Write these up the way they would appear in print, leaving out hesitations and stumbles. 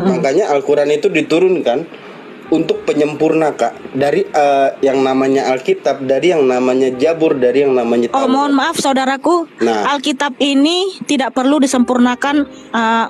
Makanya Al-Quran itu diturunkan untuk penyempurna, Kak, dari yang namanya Alkitab, dari yang namanya Jabur, dari yang namanya Oh, Taurat. mohon maaf saudaraku, Nah. Alkitab ini tidak perlu disempurnakan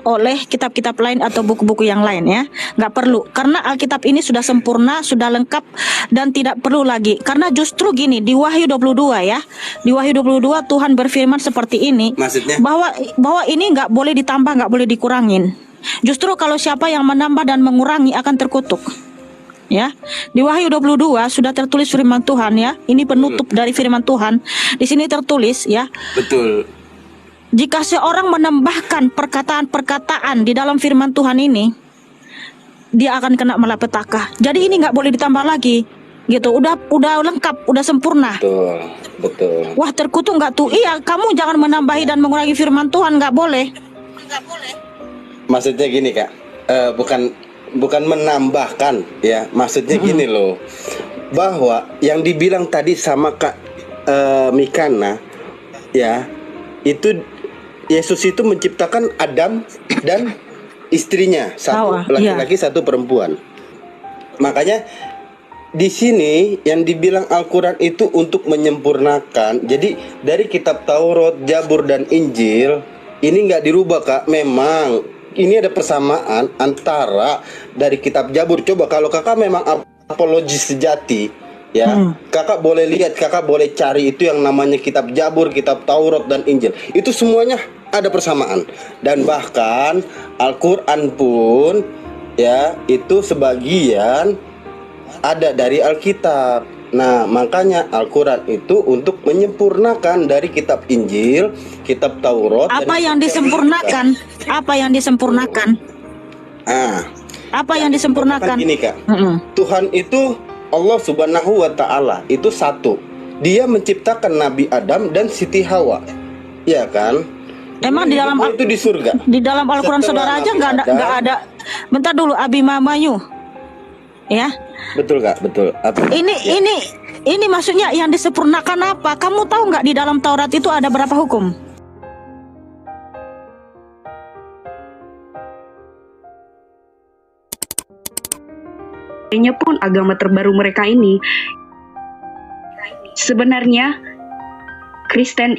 oleh kitab-kitab lain atau buku-buku yang lain ya. Nggak perlu, karena Alkitab ini sudah sempurna, sudah lengkap dan tidak perlu lagi. Karena justru gini, di Wahyu 22 ya, di Wahyu 22 Tuhan berfirman seperti ini, Maksudnya? bahwa ini nggak boleh ditambah, nggak boleh dikurangin. Justru kalau siapa yang menambah dan mengurangi akan terkutuk. Ya, di Wahyu 22 sudah tertulis firman Tuhan ya. Ini penutup dari firman Tuhan. Di sini tertulis ya. Betul. Jika seorang menambahkan perkataan-perkataan di dalam firman Tuhan ini, dia akan kena malapetaka. Jadi ini nggak boleh ditambah lagi. Gitu. Udah lengkap, udah sempurna. Betul. Wah, terkutuk nggak tuh? Iya, kamu jangan menambahi dan mengurangi firman Tuhan, nggak boleh. Maksudnya gini, Kak. Bukan menambahkan ya, maksudnya gini loh, bahwa yang dibilang tadi sama Kak Mikana ya, itu Yesus itu menciptakan Adam dan istrinya, satu laki-laki satu perempuan. Makanya di sini yang dibilang Al-Quran itu untuk menyempurnakan. Jadi dari kitab Taurat, Jabur dan Injil ini nggak dirubah, Kak. Memang ini ada persamaan antara dari kitab Jabur. Coba kalau kakak memang apologis sejati ya, kakak boleh lihat, kakak boleh cari itu yang namanya kitab Jabur, kitab Taurat dan Injil. Itu semuanya ada persamaan. Dan bahkan Al-Quran pun ya, itu sebagian ada dari Alkitab. Nah, makanya Al-Quran itu untuk menyempurnakan dari kitab Injil, kitab Taurat. Apa yang disempurnakan? Apa yang disempurnakan? Apa yang disempurnakan? Gini, Kak. Tuhan itu Allah Subhanahu wa Ta'ala itu satu. Dia menciptakan Nabi Adam dan Siti Hawa. Ya kan? Emang di dalam itu di surga. Di dalam Al-Quran saudara aja nggak ada. Bentar dulu, Abi Mamayu. Ya. Betul, Kak, betul. Ini maksudnya yang disempurnakan apa? Kamu tahu nggak di dalam Taurat itu ada berapa hukum? Kayaknya pun agama terbaru mereka ini sebenarnya Kristen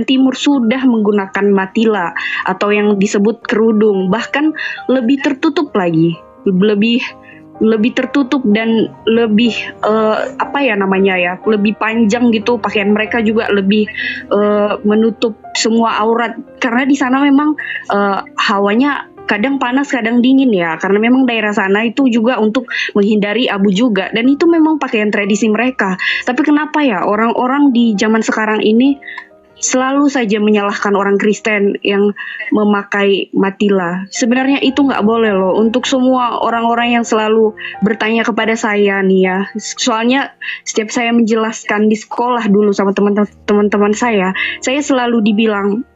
Timur sudah menggunakan matila atau yang disebut kerudung, bahkan lebih tertutup lagi, lebih tertutup dan lebih lebih panjang gitu. Pakaian mereka juga lebih menutup semua aurat, karena di sana memang hawanya kadang panas kadang dingin ya, karena memang daerah sana itu juga untuk menghindari abu juga, dan itu memang pakaian tradisi mereka. Tapi kenapa ya orang-orang di zaman sekarang ini selalu saja menyalahkan orang Kristen yang memakai matila? Sebenarnya itu nggak boleh loh. Untuk semua orang-orang yang selalu bertanya kepada saya nih ya, soalnya setiap saya menjelaskan di sekolah dulu sama teman-teman saya selalu dibilang,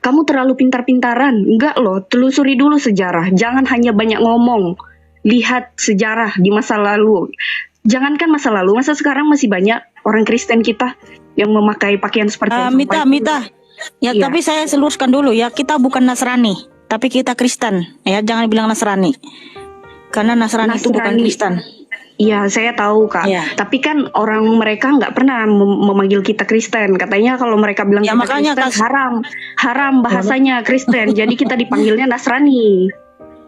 kamu terlalu pintar-pintaran. Enggak loh, telusuri dulu sejarah. Jangan hanya banyak ngomong. Lihat sejarah di masa lalu. Jangankan masa lalu, masa sekarang masih banyak orang Kristen kita yang memakai pakaian seperti Mita. Ya, iya. Tapi saya seluruskan dulu ya, kita bukan Nasrani, tapi kita Kristen. Ya, jangan bilang Nasrani. Karena Nasrani itu bukan Kristen. Iya, saya tahu, Kak. Ya. Tapi kan orang mereka nggak pernah memanggil kita Kristen. Katanya kalau mereka bilang ya, kita Kristen, haram bahasanya Kristen. Jadi kita dipanggilnya Nasrani.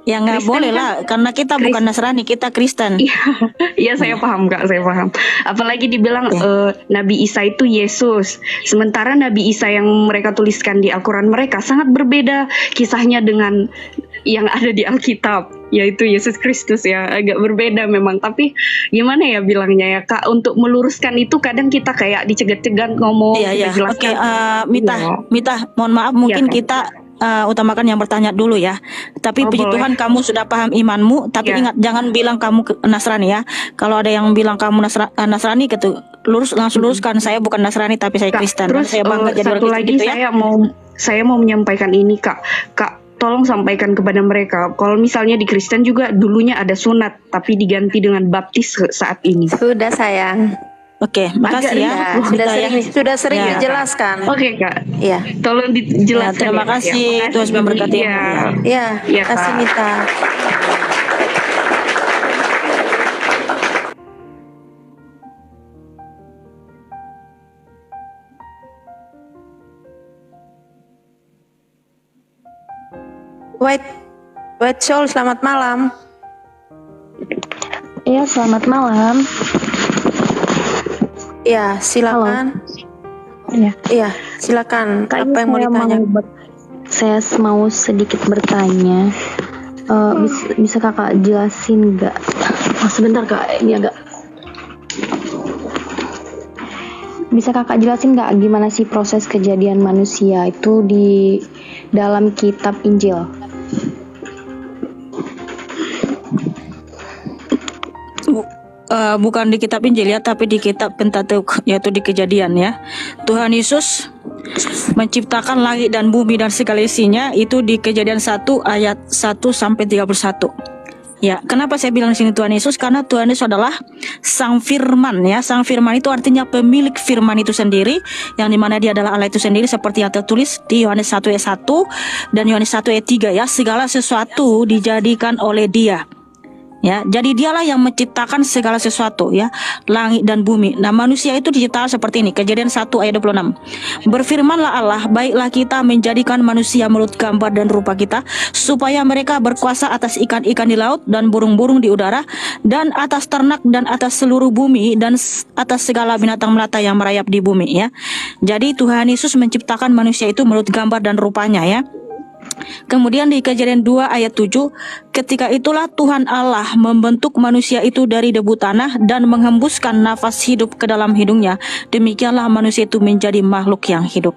Ya nggak boleh lah, karena kita bukan Nasrani, kita Kristen. Iya, saya paham, Kak, saya paham. Apalagi dibilang Nabi Isa itu Yesus. Sementara Nabi Isa yang mereka tuliskan di Al-Quran mereka sangat berbeda kisahnya dengan yang ada di Alkitab, yaitu Yesus Kristus ya. Agak berbeda memang, tapi gimana ya bilangnya ya, Kak, untuk meluruskan itu kadang kita kayak dicegat-cegat ngomong. Iya. Oke, Mita, mohon maaf, mungkin kita utamakan yang bertanya dulu ya. Tapi puji Tuhan kamu sudah paham imanmu. Tapi ingat, jangan bilang kamu Nasrani ya. Kalau ada yang bilang kamu Nasrani gitu, langsung luruskan, saya bukan Nasrani tapi saya Kristen. Terus saya bangga jadi satu lagi gitu ya. Saya mau menyampaikan ini, Kak, tolong sampaikan kepada mereka kalau misalnya di Kristen juga dulunya ada sunat tapi diganti dengan baptis saat ini. Sudah, sayang. Oke, makasih ya. Ya, Bu sudah Mita ya. sering Ya. dijelaskan. Oke Kak, Iya. tolong Ya, dijelaskan. terima ya, Kak. kasih. Ya, Tuhan makasih. memberkati Ya. Iya, Iya, kasih Kak. Mita. White Soul, selamat malam. Iya, selamat malam. Iya, silakan. Iya. Iya, silakan. Kak, Apa yang mau ditanya? Saya mau sedikit bertanya. Bisa kakak jelasin nggak? Sebentar kak, ini agak. Bisa kakak jelasin nggak gimana sih proses kejadian manusia itu di dalam kitab Injil? Bukan di kitab Injil ya, tapi di kitab Pentateuk, yaitu di Kejadian ya. Tuhan Yesus menciptakan langit dan bumi dan segala isinya itu di Kejadian 1 ayat 1 sampai 31. Ya, kenapa saya bilang di sini Tuhan Yesus? Karena Tuhan Yesus adalah Sang Firman ya. Sang Firman itu artinya pemilik firman itu sendiri, yang dimana dia adalah Allah itu sendiri, seperti yang tertulis di Yohanes 1 ayat 1 dan Yohanes 1 ayat 3 ya. Segala sesuatu dijadikan oleh Dia. Ya, jadi dialah yang menciptakan segala sesuatu ya, langit dan bumi. Nah, manusia itu diciptakan seperti ini. Kejadian 1 ayat 26. Berfirmanlah Allah, baiklah kita menjadikan manusia menurut gambar dan rupa kita, supaya mereka berkuasa atas ikan-ikan di laut dan burung-burung di udara, dan atas ternak dan atas seluruh bumi, dan atas segala binatang melata yang merayap di bumi ya. Jadi Tuhan Yesus menciptakan manusia itu menurut gambar dan rupanya ya. Kemudian di Kejadian 2 ayat 7, ketika itulah Tuhan Allah membentuk manusia itu dari debu tanah dan menghembuskan nafas hidup ke dalam hidungnya. Demikianlah manusia itu menjadi makhluk yang hidup.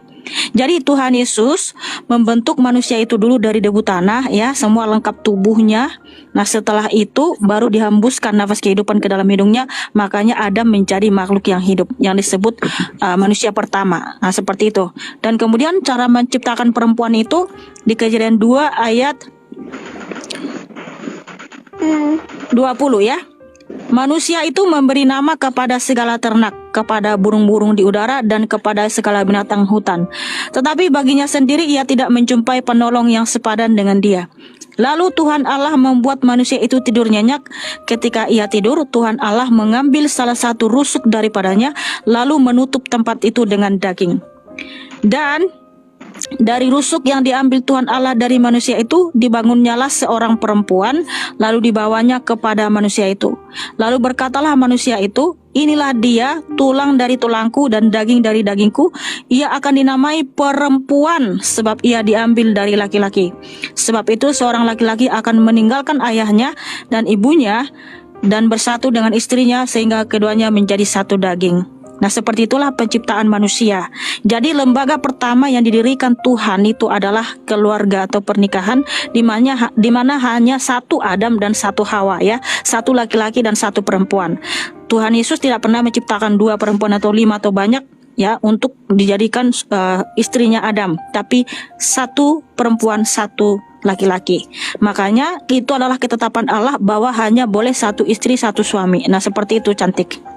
Jadi Tuhan Yesus membentuk manusia itu dulu dari debu tanah ya, semua lengkap tubuhnya. Nah, setelah itu baru dihembuskan nafas kehidupan ke dalam hidungnya, makanya Adam menjadi makhluk yang hidup yang disebut manusia pertama. Nah, seperti itu. Dan kemudian cara menciptakan perempuan itu di Kejadian 2 ayat 20 ya. Manusia itu memberi nama kepada segala ternak, kepada burung-burung di udara, dan kepada segala binatang hutan. Tetapi baginya sendiri ia tidak menjumpai penolong yang sepadan dengan dia. Lalu Tuhan Allah membuat manusia itu tidur nyenyak. Ketika ia tidur, Tuhan Allah mengambil salah satu rusuk daripadanya, lalu menutup tempat itu dengan daging. Dan dari rusuk yang diambil Tuhan Allah dari manusia itu, dibangunnyalah seorang perempuan, lalu dibawanya kepada manusia itu. Lalu berkatalah manusia itu, inilah dia, tulang dari tulangku dan daging dari dagingku. Ia akan dinamai perempuan, sebab ia diambil dari laki-laki. Sebab itu seorang laki-laki akan meninggalkan ayahnya dan ibunya, dan bersatu dengan istrinya, sehingga keduanya menjadi satu daging. Nah, seperti itulah penciptaan manusia. Jadi lembaga pertama yang didirikan Tuhan itu adalah keluarga atau pernikahan, di mana hanya satu Adam dan satu Hawa ya, satu laki-laki dan satu perempuan. Tuhan Yesus tidak pernah menciptakan 2 perempuan atau 5 atau banyak ya untuk dijadikan istrinya Adam, tapi 1 perempuan 1 laki-laki. Makanya itu adalah ketetapan Allah bahwa hanya boleh 1 istri 1 suami. Nah, seperti itu Cantik.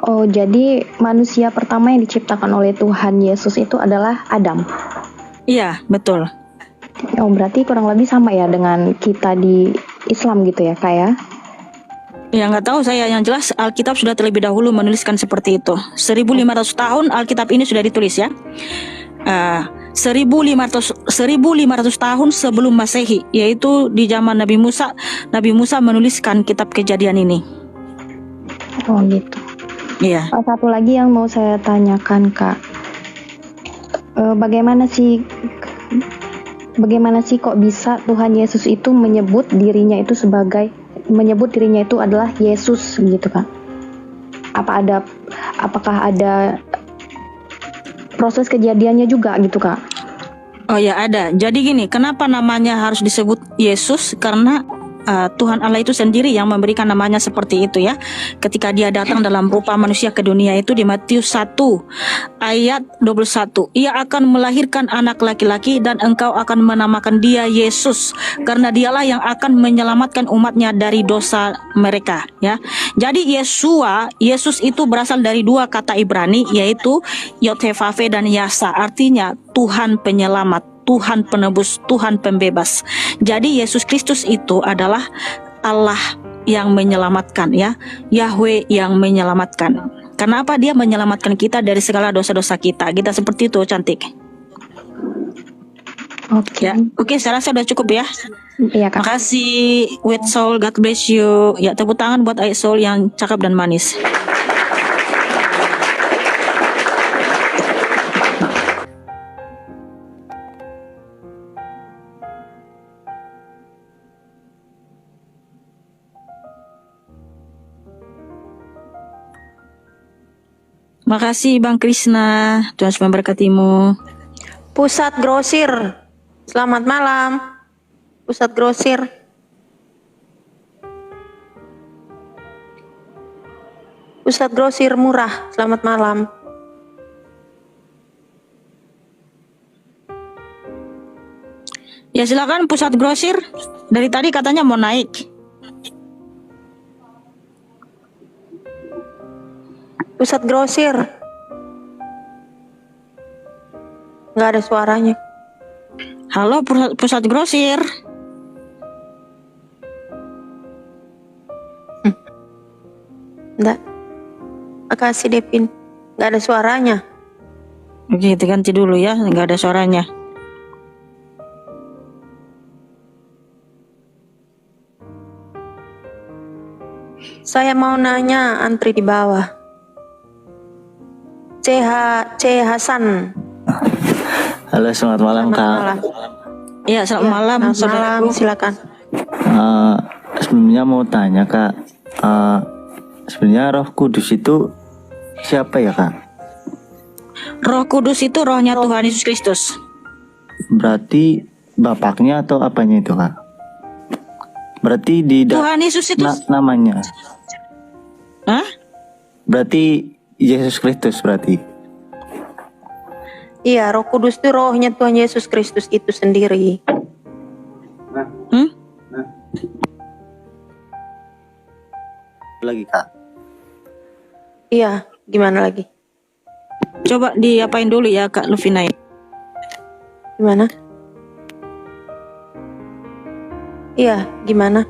Oh, jadi manusia pertama yang diciptakan oleh Tuhan Yesus itu adalah Adam. Iya, betul. Oh, berarti kurang lebih sama ya dengan kita di Islam gitu ya, Kak ya? Ya, nggak tahu saya, yang jelas Alkitab sudah terlebih dahulu menuliskan seperti itu. 1500 tahun Alkitab ini sudah ditulis ya. 1500 tahun sebelum Masehi, yaitu di zaman Nabi Musa menuliskan kitab Kejadian ini. Oh, gitu. Iya. Satu lagi yang mau saya tanyakan, Kak. Bagaimana sih kok bisa Tuhan Yesus itu menyebut dirinya itu adalah Yesus gitu, Kak? Apakah ada proses kejadiannya juga gitu, Kak? Oh ya, ada. Jadi gini, kenapa namanya harus disebut Yesus? Karena Tuhan Allah itu sendiri yang memberikan namanya seperti itu ya. Ketika dia datang dalam rupa manusia ke dunia itu di Matius 1 ayat 21. Ia akan melahirkan anak laki-laki dan engkau akan menamakan dia Yesus, karena dialah yang akan menyelamatkan umatnya dari dosa mereka ya. Jadi Yesus itu berasal dari dua kata Ibrani, yaitu Yod-Heh-Vav-He dan Yasa, artinya Tuhan penyelamat, Tuhan penebus, Tuhan pembebas. Jadi Yesus Kristus itu adalah Allah yang menyelamatkan ya, Yahweh yang menyelamatkan. Karena apa? Dia menyelamatkan kita dari segala dosa-dosa kita. Kita seperti itu, cantik. Oke. Ya, oke, saya rasa udah cukup ya. Iya Kak. Makasih, With Soul, God bless you. Ya, tepuk tangan buat Ayat Soul yang cakep dan manis. Makasih Bang Krisna, Tuhan Yesus memberkatimu. Pusat Grosir, selamat malam. Pusat Grosir. Pusat Grosir murah, selamat malam. Ya silakan Pusat Grosir. Dari tadi katanya mau naik. Pusat Grosir. Nggak ada suaranya. Halo Pusat Grosir. Nggak. Makasih Devin. Nggak ada suaranya. Oke, kita ganti dulu ya, nggak ada suaranya. Saya mau nanya antri di bawah. C Hasan. Halo, selamat malam Selamat Kak. malam. Ya, selamat malam Selamat malam, saudaraku. silakan. Sebelumnya mau tanya Kak, sebenarnya Roh Kudus itu siapa ya Kak? Roh Kudus itu rohnya Tuhan Yesus Kristus. Berarti bapaknya atau apanya itu Kak? Berarti di Tuhan Yesus itu namanya. Hah? Berarti Yesus Kristus berarti. Iya, Roh Kudus itu rohnya Tuhan Yesus Kristus itu sendiri. Lagi Kak. Iya, gimana lagi? Coba diapain dulu ya Kak Luvina. Gimana? Iya, gimana?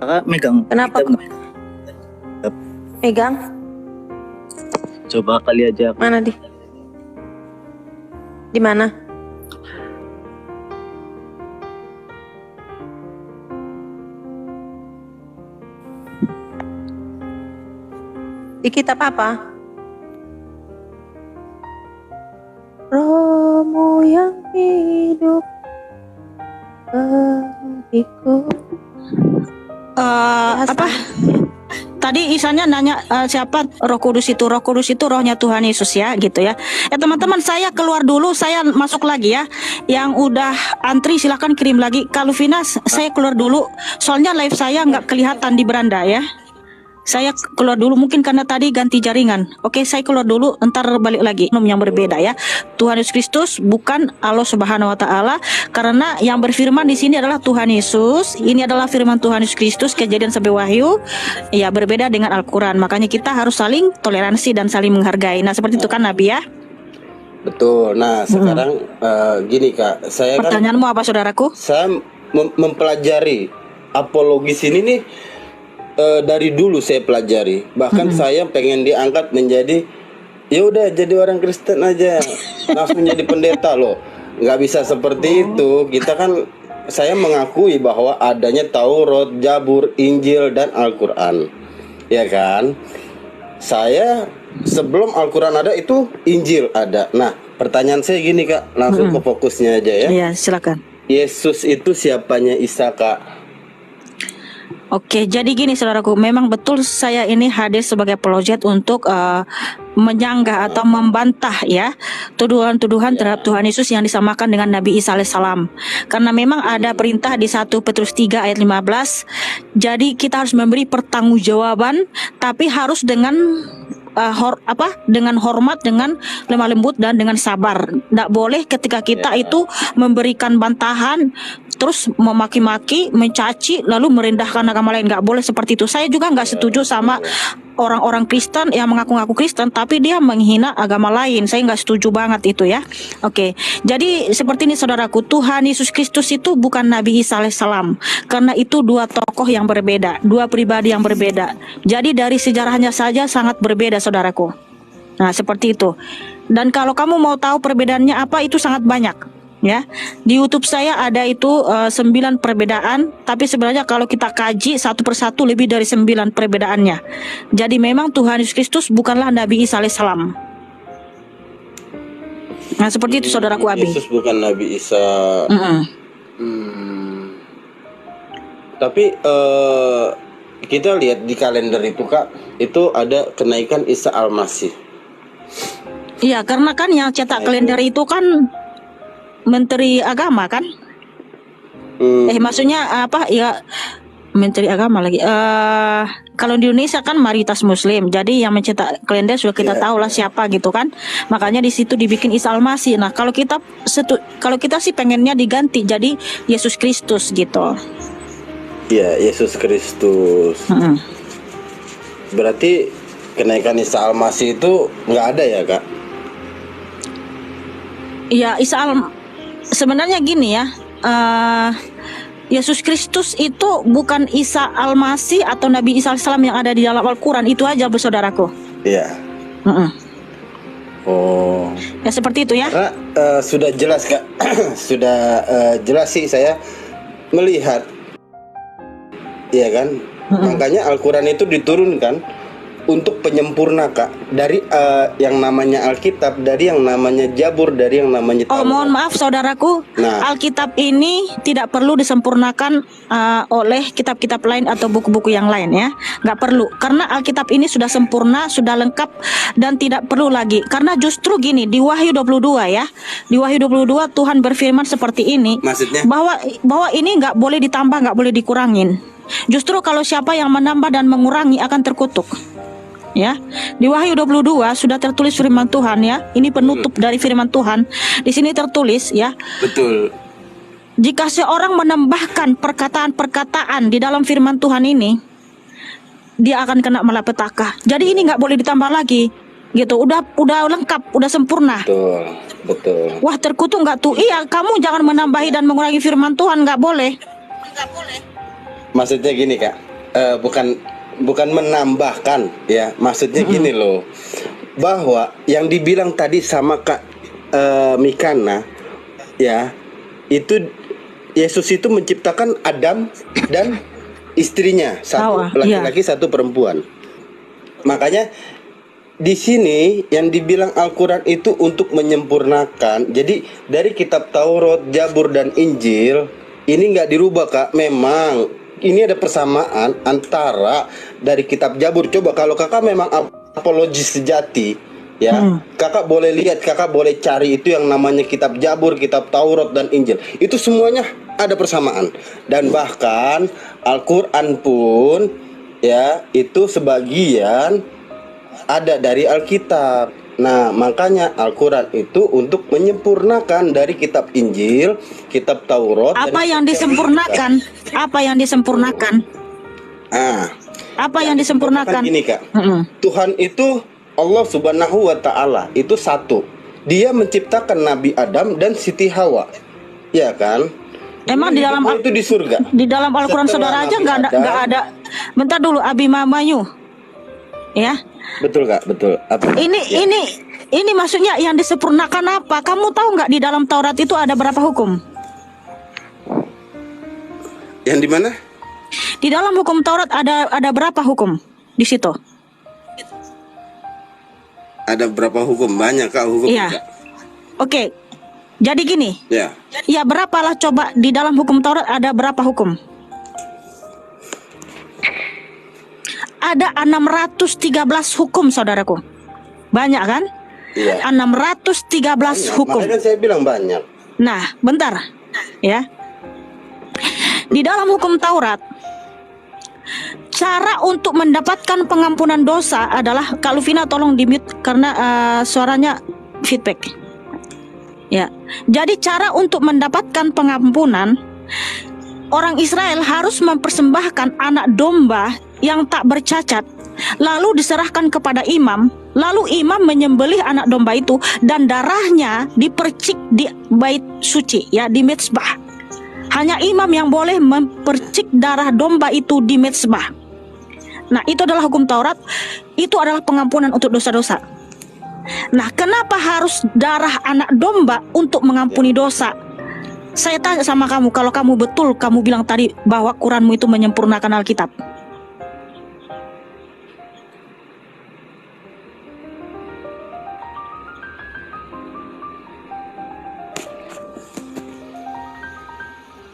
Kakak megang. Kenapa? Megang? Coba kali aja. Mana di mana? Di kitab apa? Rohmu yang hidup bagiku. Apa? Tadi Isanya nanya siapa Roh Kudus itu? Roh Kudus itu rohnya Tuhan Yesus ya, gitu ya. Teman-teman, saya keluar dulu, saya masuk lagi ya. Yang udah antri silakan kirim lagi. Kak Luvina, saya keluar dulu. Soalnya live saya nggak kelihatan di beranda ya. Saya keluar dulu, mungkin karena tadi ganti jaringan. Oke, saya keluar dulu, ntar balik lagi. Yang berbeda ya. Tuhan Yesus Kristus bukan Allah Subhanahu Wa Taala, karena yang berfirman di sini adalah Tuhan Yesus. Ini adalah firman Tuhan Yesus Kristus, Kejadian sampai Wahyu. Ya, berbeda dengan Al-Quran. Makanya kita harus saling toleransi dan saling menghargai. Nah, seperti itu kan Nabi ya. Betul. Nah, sekarang gini Kak, saya kan Pertanyaanmu apa saudaraku? saya mempelajari apologis ini nih dari dulu saya pelajari. Bahkan saya pengen diangkat menjadi ya udah jadi orang Kristen aja, langsung jadi pendeta loh. Nggak bisa seperti itu. Kita kan, saya mengakui bahwa adanya Taurat, Zabur, Injil dan Al-Quran, ya kan? Saya sebelum Al-Quran ada itu Injil ada. Nah, pertanyaan saya gini Kak, langsung ke fokusnya aja ya. Iya, silakan. Yesus itu siapanya Isa Kak? Oke, jadi gini saudaraku, memang betul saya ini hadir sebagai apologet untuk menyanggah atau membantah ya tuduhan-tuduhan terhadap Tuhan Yesus yang disamakan dengan Nabi Isa alaihissalam. Karena memang ada perintah di 1 Petrus 3 ayat 15. Jadi kita harus memberi pertanggungjawaban, tapi harus dengan dengan hormat, dengan lemah lembut dan dengan sabar. Tidak boleh ketika kita itu memberikan bantahan terus memaki-maki, mencaci, lalu merendahkan agama lain. Nggak boleh seperti itu. Saya juga nggak setuju sama orang-orang Kristen yang mengaku-ngaku Kristen tapi dia menghina agama lain. Saya nggak setuju banget itu ya. Oke, jadi seperti ini saudaraku, Tuhan Yesus Kristus itu bukan Nabi Isa alaihissalam, karena itu dua tokoh yang berbeda, dua pribadi yang berbeda. Jadi dari sejarahnya saja sangat berbeda saudaraku. Nah seperti itu. Dan kalau kamu mau tahu perbedaannya apa, itu sangat banyak. Ya, di YouTube saya ada itu 9 perbedaan, tapi sebenarnya kalau kita kaji satu persatu lebih dari 9 perbedaannya. Jadi memang Tuhan Yesus Kristus bukanlah Nabi Isa alaihissalam. Nah seperti itu saudaraku Abi. Yesus bukan Nabi Isa. Tapi kita lihat di kalender itu Kak, itu ada kenaikan Isa Al-Masih. Iya, karena kan yang cetak kalender itu kan Menteri Agama kan? Maksudnya apa ya? Menteri Agama lagi. Kalau di Indonesia kan mayoritas Muslim, jadi yang mencetak kalender sudah kita tahu lah siapa gitu kan. Makanya di situ dibikin Isa Al-Masih. Nah kalau kita sih pengennya diganti jadi Yesus Kristus gitu. Iya, Yesus Kristus. Berarti kenaikan Isa Al-Masih itu nggak ada ya Kak? Iya, sebenarnya gini ya, Yesus Kristus itu bukan Isa Al-Masih atau Nabi Isa alaihissalam yang ada di dalam Al-Quran, itu aja saudaraku. Iya. Oh. Ya seperti itu ya. Karena sudah jelas Kak, sudah jelas sih saya melihat, iya kan? Makanya Al-Quran itu diturunkan untuk penyempurna Kak, dari yang namanya Alkitab, dari yang namanya Jabur, dari yang namanya Taurat. Mohon maaf saudaraku, Alkitab ini tidak perlu disempurnakan oleh kitab-kitab lain atau buku-buku yang lain ya, nggak perlu, karena Alkitab ini sudah sempurna, sudah lengkap dan tidak perlu lagi. Karena justru gini, di Wahyu 22 ya, di Wahyu 22 Tuhan berfirman seperti ini. Maksudnya? bahwa ini nggak boleh ditambah, nggak boleh dikurangin. Justru kalau siapa yang menambah dan mengurangi akan terkutuk. Ya, di Wahyu 22 sudah tertulis firman Tuhan ya. Ini penutup dari firman Tuhan. Di sini tertulis ya. Betul. Jika seorang menambahkan perkataan-perkataan di dalam firman Tuhan ini, dia akan kena malapetaka. Jadi ini nggak boleh ditambah lagi. Gitu. Udah lengkap, udah sempurna. Betul. Wah, terkutuk nggak tuh? Iya, kamu jangan menambahi dan mengurangi firman Tuhan, nggak boleh. Maksudnya gini Kak, bukan menambahkan ya, maksudnya gini loh, bahwa yang dibilang tadi sama Kak Mikana ya, itu Yesus itu menciptakan Adam dan istrinya, satu laki-laki satu perempuan. Makanya di sini yang dibilang Al-Quran itu untuk menyempurnakan. Jadi dari kitab Taurat, Jabur dan Injil ini nggak dirubah Kak. Memang ini ada persamaan antara dari kitab Jabur. Coba kalau kakak memang apologis sejati ya, kakak boleh lihat, kakak boleh cari itu yang namanya kitab Jabur, kitab Taurat dan Injil. Itu semuanya ada persamaan. Dan bahkan Al-Quran pun ya, itu sebagian ada dari Alkitab. Nah, makanya Al-Quran itu untuk menyempurnakan dari kitab Injil, kitab Taurat. Apa yang disempurnakan? Apa yang disempurnakan? Apa yang disempurnakan? Gini Kak, Tuhan itu Allah Subhanahu wa Ta'ala itu satu. Dia menciptakan Nabi Adam dan Siti Hawa, ya kan? Emang di dalam itu di surga. Di dalam Al-Quran saudara aja nggak ada. Bentar dulu, Abi Mamayu, ya. Betul Kak, betul. Apa? Ini maksudnya yang disempurnakan apa? Kamu tahu nggak di dalam Taurat itu ada berapa hukum? Yang di mana? Di dalam hukum Taurat ada berapa hukum di situ? Ada berapa hukum? Banyak Kak hukum. Iya. Oke. Jadi gini. Ya. Ya berapalah coba di dalam hukum Taurat ada berapa hukum? ada 613 hukum, saudaraku. Banyak kan? Iya. 613 hukum. Makanya kan saya bilang banyak. Nah, bentar ya. Di dalam hukum Taurat, cara untuk mendapatkan pengampunan dosa adalah, Kak Luvina tolong di-mute karena suaranya feedback. Ya. Jadi cara untuk mendapatkan pengampunan, orang Israel harus mempersembahkan anak domba yang tak bercacat, lalu diserahkan kepada imam, lalu imam menyembelih anak domba itu dan darahnya dipercik di bait suci, ya, di mezbah. Hanya imam yang boleh mempercik darah domba itu di mezbah. Nah, itu adalah hukum Taurat, itu adalah pengampunan untuk dosa-dosa. Nah, kenapa harus darah anak domba untuk mengampuni dosa? Saya tanya sama kamu, kalau kamu betul kamu bilang tadi bahwa Quranmu itu menyempurnakan Alkitab.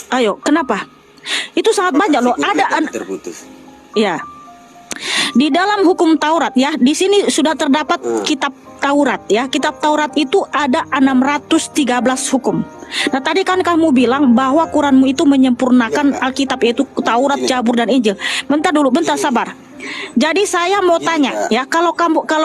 Ayo, kenapa? Itu sangat banyak loh. Ada terputus. ya. Di dalam hukum Taurat, ya, di sini sudah terdapat kitab Taurat, ya. Kitab Taurat itu ada 613 hukum. Nah, tadi kan kamu bilang bahwa Quranmu itu menyempurnakan Alkitab, yaitu Taurat, Jabur dan Injil. Bentar dulu, bentar, sabar. Jadi saya mau tanya, ya, kalau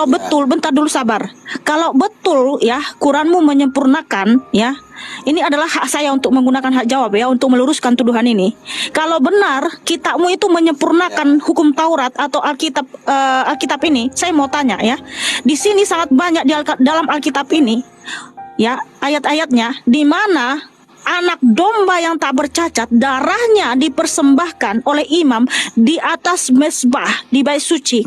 betul, bentar dulu, sabar. Kalau betul, ya, Quranmu menyempurnakan, ya, ini adalah hak saya untuk menggunakan hak jawab, ya, untuk meluruskan tuduhan ini. Kalau benar kitabmu itu menyempurnakan hukum Taurat atau Alkitab ini, saya mau tanya, ya, di sini sangat banyak dalam Alkitab ini, ya, ayat-ayatnya di mana anak domba yang tak bercacat darahnya dipersembahkan oleh imam di atas mezbah di bait suci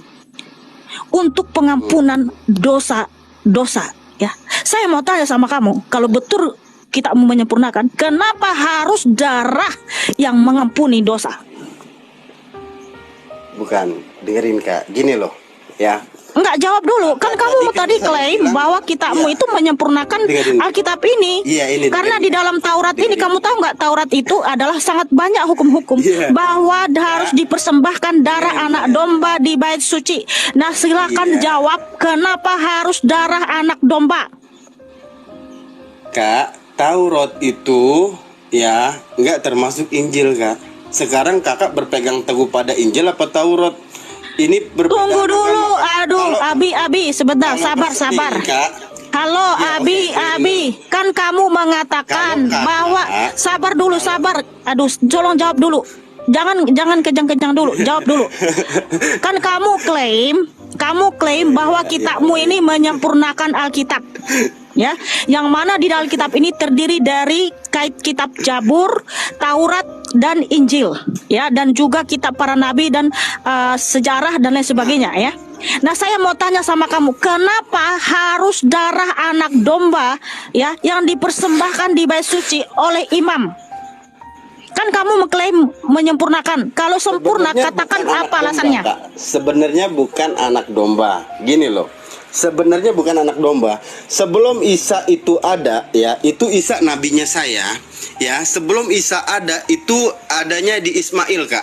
untuk pengampunan dosa-dosa, ya. Saya mau tanya sama kamu, kalau betul kitabmu menyempurnakan, kenapa harus darah yang mengampuni dosa? Bukan, dengerin Kak, gini loh, ya. Enggak, jawab dulu. Kan kamu tadi klaim bahwa kitabmu itu menyempurnakan Alkitab ini. Karena di dalam Taurat ini, kamu tahu nggak, Taurat itu adalah sangat banyak hukum-hukum bahwa harus dipersembahkan darah anak domba di bait suci. Nah, silakan jawab, kenapa harus darah anak domba? Kak, Taurat itu, ya, nggak termasuk Injil, Kak. Sekarang kakak berpegang teguh pada Injil apa Taurat? Ini Tunggu dulu, aduh, Abi, sebentar, sabar. Halo, Abi, kan kamu mengatakan bahwa sabar dulu. Aduh, tolong jawab dulu. Jangan kejang-kejang dulu, jawab dulu. Kan kamu klaim bahwa kitabmu ini menyempurnakan Alkitab. Ya, yang mana di dalam kitab ini terdiri dari kitab Jabur, Taurat dan Injil, ya, dan juga kitab para nabi dan sejarah dan lain sebagainya, ya. Nah, saya mau tanya sama kamu, kenapa harus darah anak domba, ya, yang dipersembahkan di bait suci oleh imam? Kan kamu mengklaim menyempurnakan. Kalau sempurna, katakan apa alasannya? Sebenarnya bukan anak domba. Gini loh. Sebenarnya bukan anak domba. Sebelum Isa itu ada, ya, itu Isa nabinya saya, ya. Sebelum Isa ada, itu adanya di Ismail, Kak.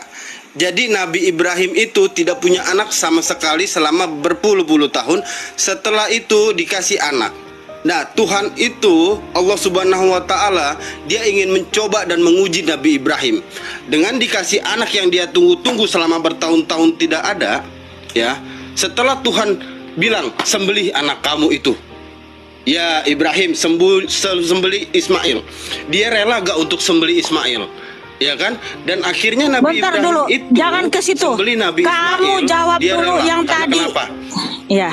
Jadi Nabi Ibrahim itu tidak punya anak sama sekali selama berpuluh-puluh tahun. Setelah itu dikasih anak. Nah, Tuhan itu, Allah Subhanahu wa Ta'ala, Dia ingin mencoba dan menguji Nabi Ibrahim. Dengan dikasih anak yang dia tunggu-tunggu selama bertahun-tahun tidak ada, ya. Setelah Tuhan bilang, sembelih anak kamu itu, ya Ibrahim, sembelih Ismail. Dia rela gak untuk sembelih Ismail, ya kan? Dan akhirnya Nabi Bentar Ibrahim dulu, itu jangan ke situ. sembelih Nabi Kamu Ismail, jawab dia dulu rela. yang Karena tadi. kenapa? Ya,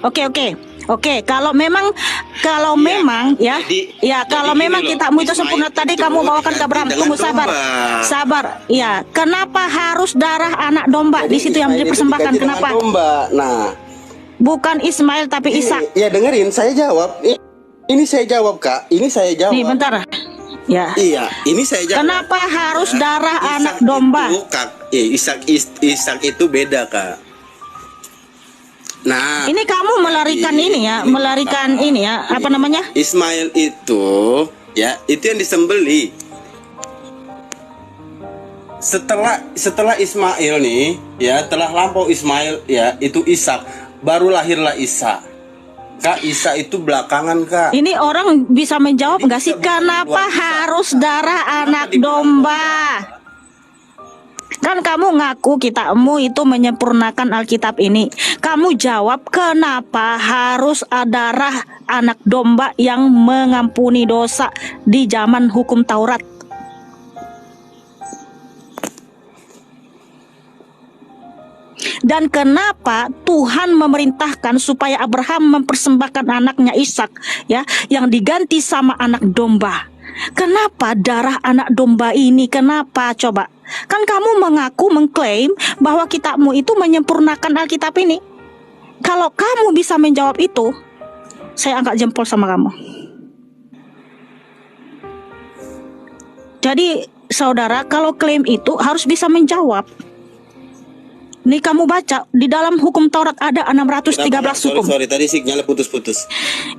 oke. Kalau memang ya, kalau memang kitabmu itu sempurna, tadi kamu bawakan ke Abraham. Tunggu, sabar. Ya, kenapa harus darah anak domba di situ yang dipersembahkan? Kenapa? Nah, bukan Ismail tapi Ishak. Ya, dengerin, saya jawab. Ini saya jawab, Kak. Ini saya jawab. Nih, bentar. Ya. Iya, ini saya jawab. Kenapa harus darah Ishak anak domba? Itu, Kak, Ishak itu beda, Kak. Nah, ini kamu melarikan ini ya, apa namanya? Ismail itu, ya, itu yang disembeli. setelah Ismail nih, ya, telah lampau Ismail, ya, itu Ishak, baru lahirlah Isa. Kak, Isa itu belakangan, Kak. Ini orang bisa menjawab Jadi nggak sih kita bukan kenapa luar biasa. harus darah anak dibilang domba? Kan kamu ngaku kitamu itu menyempurnakan Alkitab ini. Kamu jawab kenapa harus ada darah anak domba yang mengampuni dosa di zaman hukum Taurat? Dan kenapa Tuhan memerintahkan supaya Abraham mempersembahkan anaknya Ishak, ya, yang diganti sama anak domba? Kenapa darah anak domba ini? Kenapa coba? Kan kamu mengaku mengklaim bahwa kitabmu itu menyempurnakan Alkitab ini. Kalau kamu bisa menjawab itu, saya angkat jempol sama kamu. Jadi saudara, kalau klaim itu harus bisa menjawab. Nih kamu baca di dalam hukum Taurat ada 613 hukum. Sorry, tadi sinyalnya putus-putus.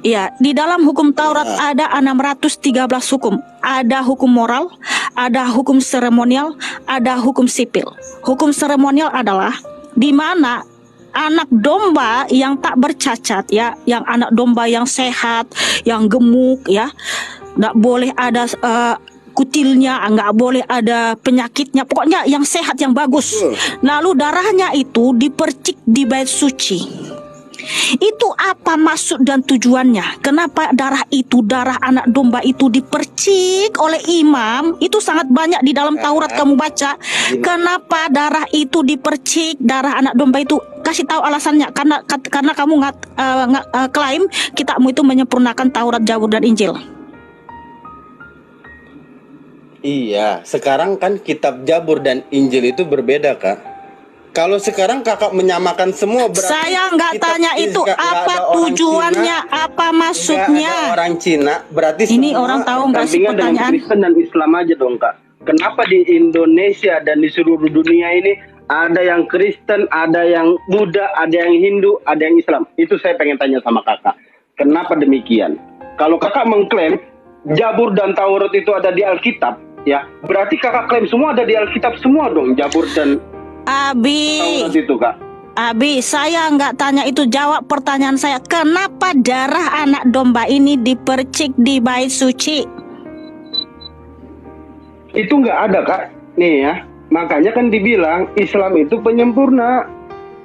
Iya, di dalam hukum Taurat ada 613 hukum. Ada hukum moral, ada hukum seremonial, ada hukum sipil. Hukum seremonial adalah di mana anak domba yang tak bercacat, ya, yang anak domba yang sehat, yang gemuk, ya, nggak boleh ada kutilnya, nggak boleh ada penyakitnya, pokoknya yang sehat, yang bagus. Lalu darahnya itu dipercik di bait suci. Itu apa maksud dan tujuannya? Kenapa darah anak domba itu dipercik oleh imam? Itu sangat banyak di dalam Taurat kamu baca. Kenapa darah itu dipercik, darah anak domba itu? Kasih tahu alasannya. Karena kamu klaim kitabmu itu menyempurnakan Taurat, Zabur dan Injil. Iya, sekarang kan kitab Zabur dan Injil itu berbeda, Kak. Kalau sekarang kakak menyamakan semua, berarti saya nggak kitab tanya itu nggak ada apa orang tujuannya, Cina, apa nggak ada maksudnya. orang Cina, berarti Ini semua orang tahu nggak sih Sampingan dengan pertanyaan? Kristen dan Islam aja dong, Kak. Kenapa di Indonesia dan di seluruh dunia ini ada yang Kristen, ada yang Buddha, ada yang Hindu, ada yang Islam? Itu saya pengen tanya sama kakak. Kenapa demikian? Kalau kakak mengklaim Zabur dan Taurat itu ada di Alkitab, ya, berarti kakak klaim semua ada di Alkitab semua dong, Zabur dan Abi, Taurat itu, Kak. Abi, saya nggak tanya itu, jawab pertanyaan saya. Kenapa darah anak domba ini dipercik di bait suci? Itu nggak ada, Kak. Nih ya, makanya kan dibilang Islam itu penyempurna.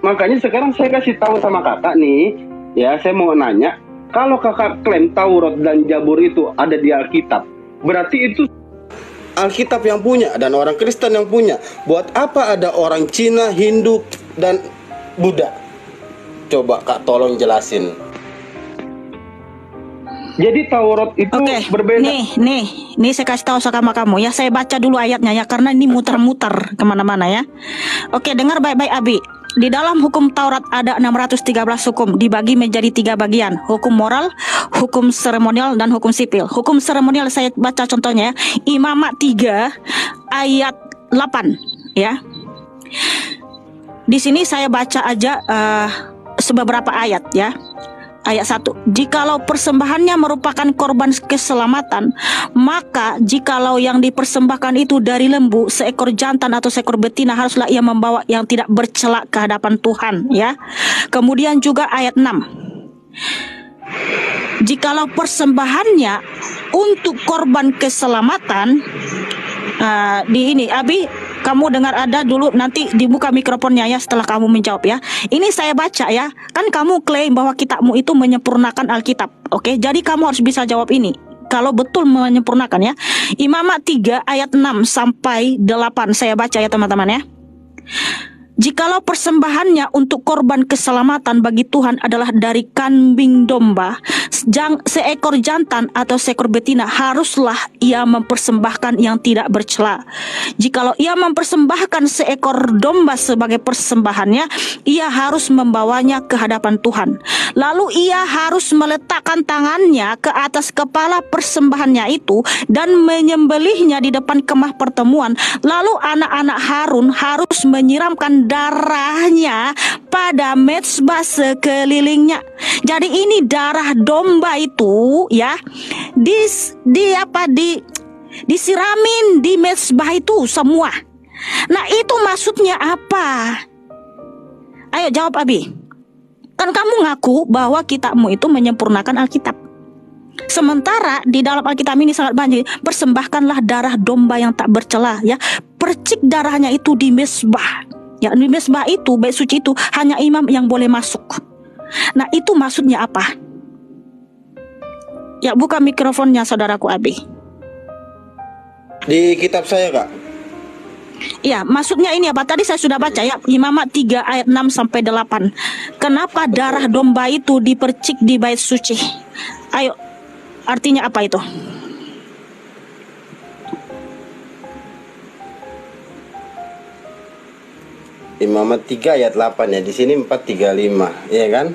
Makanya sekarang saya kasih tahu sama kakak nih, ya, saya mau nanya, kalau kakak klaim Taurat dan Zabur itu ada di Alkitab, berarti itu Alkitab yang punya dan orang Kristen yang punya. Buat apa ada orang Cina, Hindu, dan Buddha? Coba Kak tolong jelasin. jadi Taurat itu Oke, berbeda. nih saya kasih tahu sama kamu ya. Saya baca dulu ayatnya ya, karena ini muter-muter kemana-mana ya. Oke, dengar baik-baik Abi. Di dalam hukum Taurat ada 613 hukum, dibagi menjadi 3 bagian. Hukum moral, hukum seremonial, dan hukum sipil. Hukum seremonial saya baca contohnya ya. Imamat 3 ayat 8 ya. Di sini saya baca aja beberapa ayat ya. Ayat 1, jikalau persembahannya merupakan korban keselamatan, maka jikalau yang dipersembahkan itu dari lembu, seekor jantan atau seekor betina, haruslah ia membawa yang tidak bercela ke hadapan Tuhan ya. Kemudian juga ayat 6, jikalau persembahannya untuk korban keselamatan, di ini Abi, kamu dengar ada dulu, nanti dibuka mikrofonnya ya setelah kamu menjawab ya. Ini saya baca ya. Kan kamu klaim bahwa kitabmu itu menyempurnakan Alkitab. Oke, jadi kamu harus bisa jawab ini. Kalau betul menyempurnakan ya. Imamat 3 ayat 6 sampai 8 saya baca ya teman-teman ya. Jikalau persembahannya untuk korban keselamatan bagi Tuhan adalah dari kambing domba, seekor jantan atau seekor betina, haruslah ia mempersembahkan yang tidak bercela. Jikalau ia mempersembahkan seekor domba sebagai persembahannya, ia harus membawanya ke hadapan Tuhan. Lalu ia harus meletakkan tangannya ke atas kepala persembahannya itu dan menyembelihnya di depan kemah pertemuan. Lalu anak-anak Harun harus menyiramkan darahnya pada mezbah sekelilingnya. Jadi ini darah domba itu ya disiramin di mezbah itu semua. Nah, itu maksudnya apa? Ayo jawab Abi. Kan kamu ngaku bahwa kitabmu itu menyempurnakan Alkitab. Sementara di dalam Alkitab ini sangat banyak, persembahkanlah darah domba yang tak bercela, ya. Percik darahnya itu di mezbah. Ya, di mezbah itu, bait suci itu hanya imam yang boleh masuk. Nah, itu maksudnya apa? Ya, buka mikrofonnya saudaraku Abi. Di kitab saya, Kak. Iya, maksudnya ini apa? Tadi saya sudah baca ya, Imamat 3 ayat 6 sampai 8. Kenapa darah domba itu dipercik di bait suci? Ayo, artinya apa itu? Imamat 3 ayat 8 ya. Di sini 435, ya kan?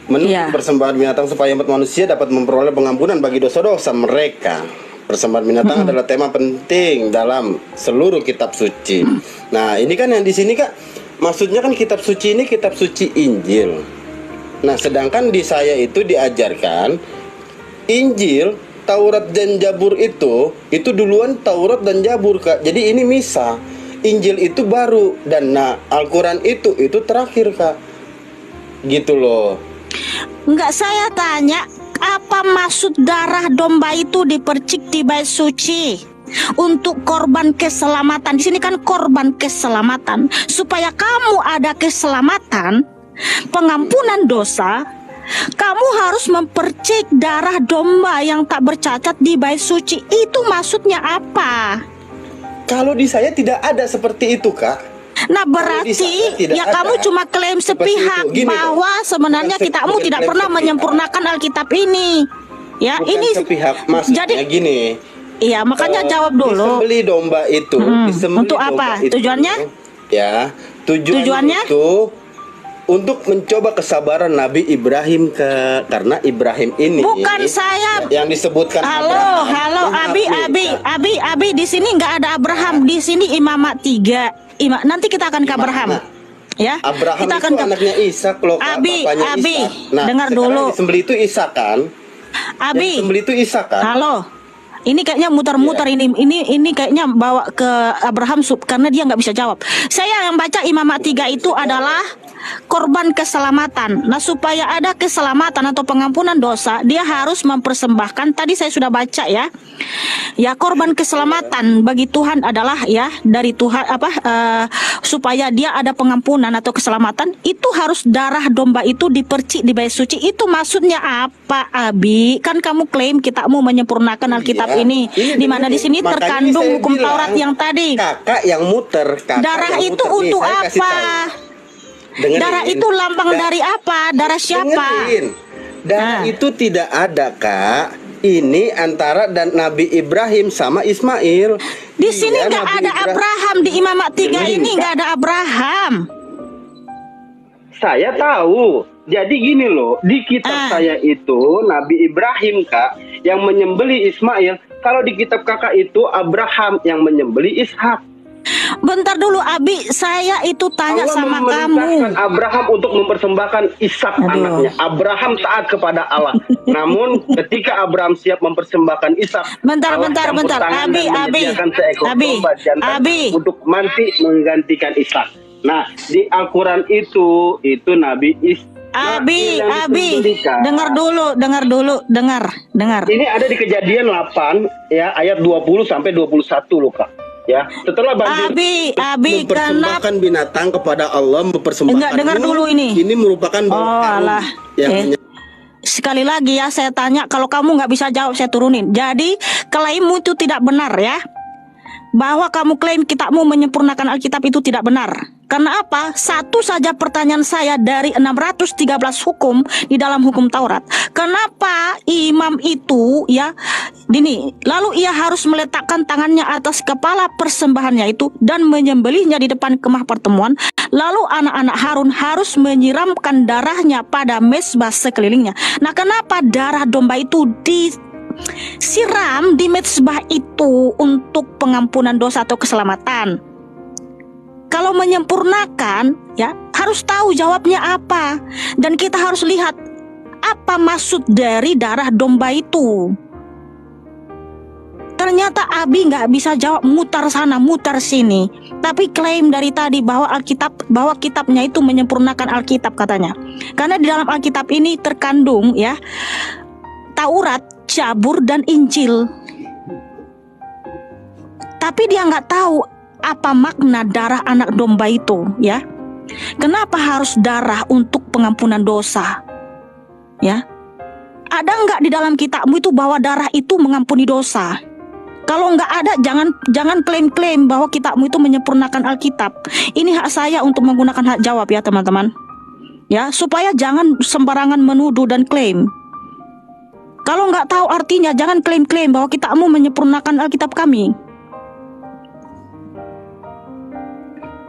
Menurut Iya. persembahan binatang supaya umat manusia dapat memperoleh pengampunan bagi dosa-dosa mereka. Persembahan binatang adalah tema penting dalam seluruh kitab suci. Nah, ini kan yang di sini, Kak, maksudnya kan kitab suci ini kitab suci Injil. Nah, sedangkan di saya itu diajarkan Injil, Taurat dan Zabur itu duluan Taurat dan Zabur, Kak. Jadi ini misah. Injil itu baru dan Al-Qur'an itu terakhir, Kak. Gitu loh. Enggak, saya tanya apa maksud darah domba itu dipercik di bait suci untuk korban keselamatan. Di sini kan korban keselamatan, supaya kamu ada keselamatan, pengampunan dosa. Kamu harus mempercik darah domba yang tak bercacat di bait suci. Itu maksudnya apa? Kalau di saya tidak ada seperti itu, Kak. Nah, berarti ya kamu cuma klaim sepihak bahwa sebenarnya kitabmu tidak pernah menyempurnakan Alkitab ini. Ya, Bukan ini sepihak, maksudnya jadi gini. iya, makanya jawab dulu. Disembelih domba itu, disembelih Untuk domba apa? itu, Tujuannya? Ya, tujuannya itu untuk mencoba kesabaran Nabi Ibrahim, karena Ibrahim ini Bukan saya. yang disebutkan Halo, Abraham. Abi, di sini nggak ada Abraham, di sini Imamat 3. Nanti kita akan ke Abraham. Ya, Abraham kita akan itu anaknya Ishak loh, Kak, Abi, bapaknya Abi, Ishak. Nah, dengar sekarang dulu. disembelih itu Ishak kan? Abi, Yang disembelih itu Ishak kan? halo. Ini kayaknya muter-muter ini kayaknya bawa ke Abraham karena dia nggak bisa jawab. Saya yang baca Imamat 3 itu adalah korban keselamatan. Nah, supaya ada keselamatan atau pengampunan dosa, dia harus mempersembahkan. Tadi saya sudah baca ya. Ya, korban keselamatan bagi Tuhan adalah ya dari Tuhan supaya dia ada pengampunan atau keselamatan, itu harus darah domba itu dipercik di bait suci. Itu maksudnya apa, Abi? Kan kamu klaim kitabmu menyempurnakan Alkitab ini. Di mana di sini Makanya terkandung saya hukum bilang, Taurat yang tadi. Kakak yang muter, Darah yang itu muter. Nih, untuk saya kasih apa? tahu. Dengerin. Darah itu lambang dari apa? Darah siapa? Dengerin. Darah itu tidak ada, Kak. Ini antara dan Nabi Ibrahim sama Ismail. Di sini Iya, nggak Nabi ada Abraham, di Imamat 3 Dengerin, ini Kak. nggak ada Abraham. Saya tahu. Jadi gini loh, di kitab saya itu Nabi Ibrahim, Kak, yang menyembelih Ismail. Kalau di kitab Kakak itu Abraham yang menyembelih Ishak. Bentar dulu, Abi, saya itu tanya Allah sama memerintahkan kamu. Abraham untuk mempersembahkan Ishak anaknya. Abraham taat kepada Allah. Namun ketika Abraham siap mempersembahkan Ishak, Bentar, Allah bentar, campur bentar. tangan Abi, dan Abi, menyediakan seekor Abi, domba jantan Abi. untuk mati menggantikan Ishak. Nah, di Al-Quran itu Nabi Abi, yang Abi, disembelihkan. dengar. Ini ada di Kejadian 8 ya ayat 20 sampai 21 loh, Kak. Ya, setelah banjir Abi, kenapa? mempersembahkan binatang kepada Allah, mempersembahkan. Enggak, dengar dulu ini. Ini merupakan Oh, alah. yang Sekali lagi ya, saya tanya, kalau kamu nggak bisa jawab, saya turunin. Jadi, klaimmu itu tidak benar ya. Bahwa kamu klaim kitabmu menyempurnakan Alkitab itu tidak benar. Karena apa? Satu saja pertanyaan saya dari 613 hukum di dalam hukum Taurat. Kenapa imam itu ya, lalu ia harus meletakkan tangannya atas kepala persembahannya itu dan menyembelihnya di depan kemah pertemuan. Lalu anak-anak Harun harus menyiramkan darahnya pada mezbah sekelilingnya. Nah, kenapa darah domba itu disiram di mezbah itu untuk pengampunan dosa atau keselamatan? Kalau menyempurnakan ya harus tahu jawabnya apa, dan kita harus lihat apa maksud dari darah domba itu. Ternyata Ternyata Abi nggak bisa jawab, mutar sana, mutar sini. Tapi klaim dari tadi bahwa bahwa kitabnya itu menyempurnakan Alkitab katanya. Karena di dalam Alkitab ini terkandung ya Taurat, Zabur dan Injil. Tapi dia nggak tahu apa makna darah anak domba itu ya. Kenapa harus darah untuk pengampunan dosa? Ya. Ada nggak di dalam kitabmu itu bahwa darah itu mengampuni dosa? Kalau nggak ada, jangan klaim-klaim bahwa kitabmu itu menyempurnakan Alkitab. Ini hak saya untuk menggunakan hak jawab ya teman-teman. Ya, supaya jangan sembarangan menuduh dan klaim. Kalau nggak tahu artinya, jangan klaim-klaim bahwa kitabmu menyempurnakan Alkitab kami.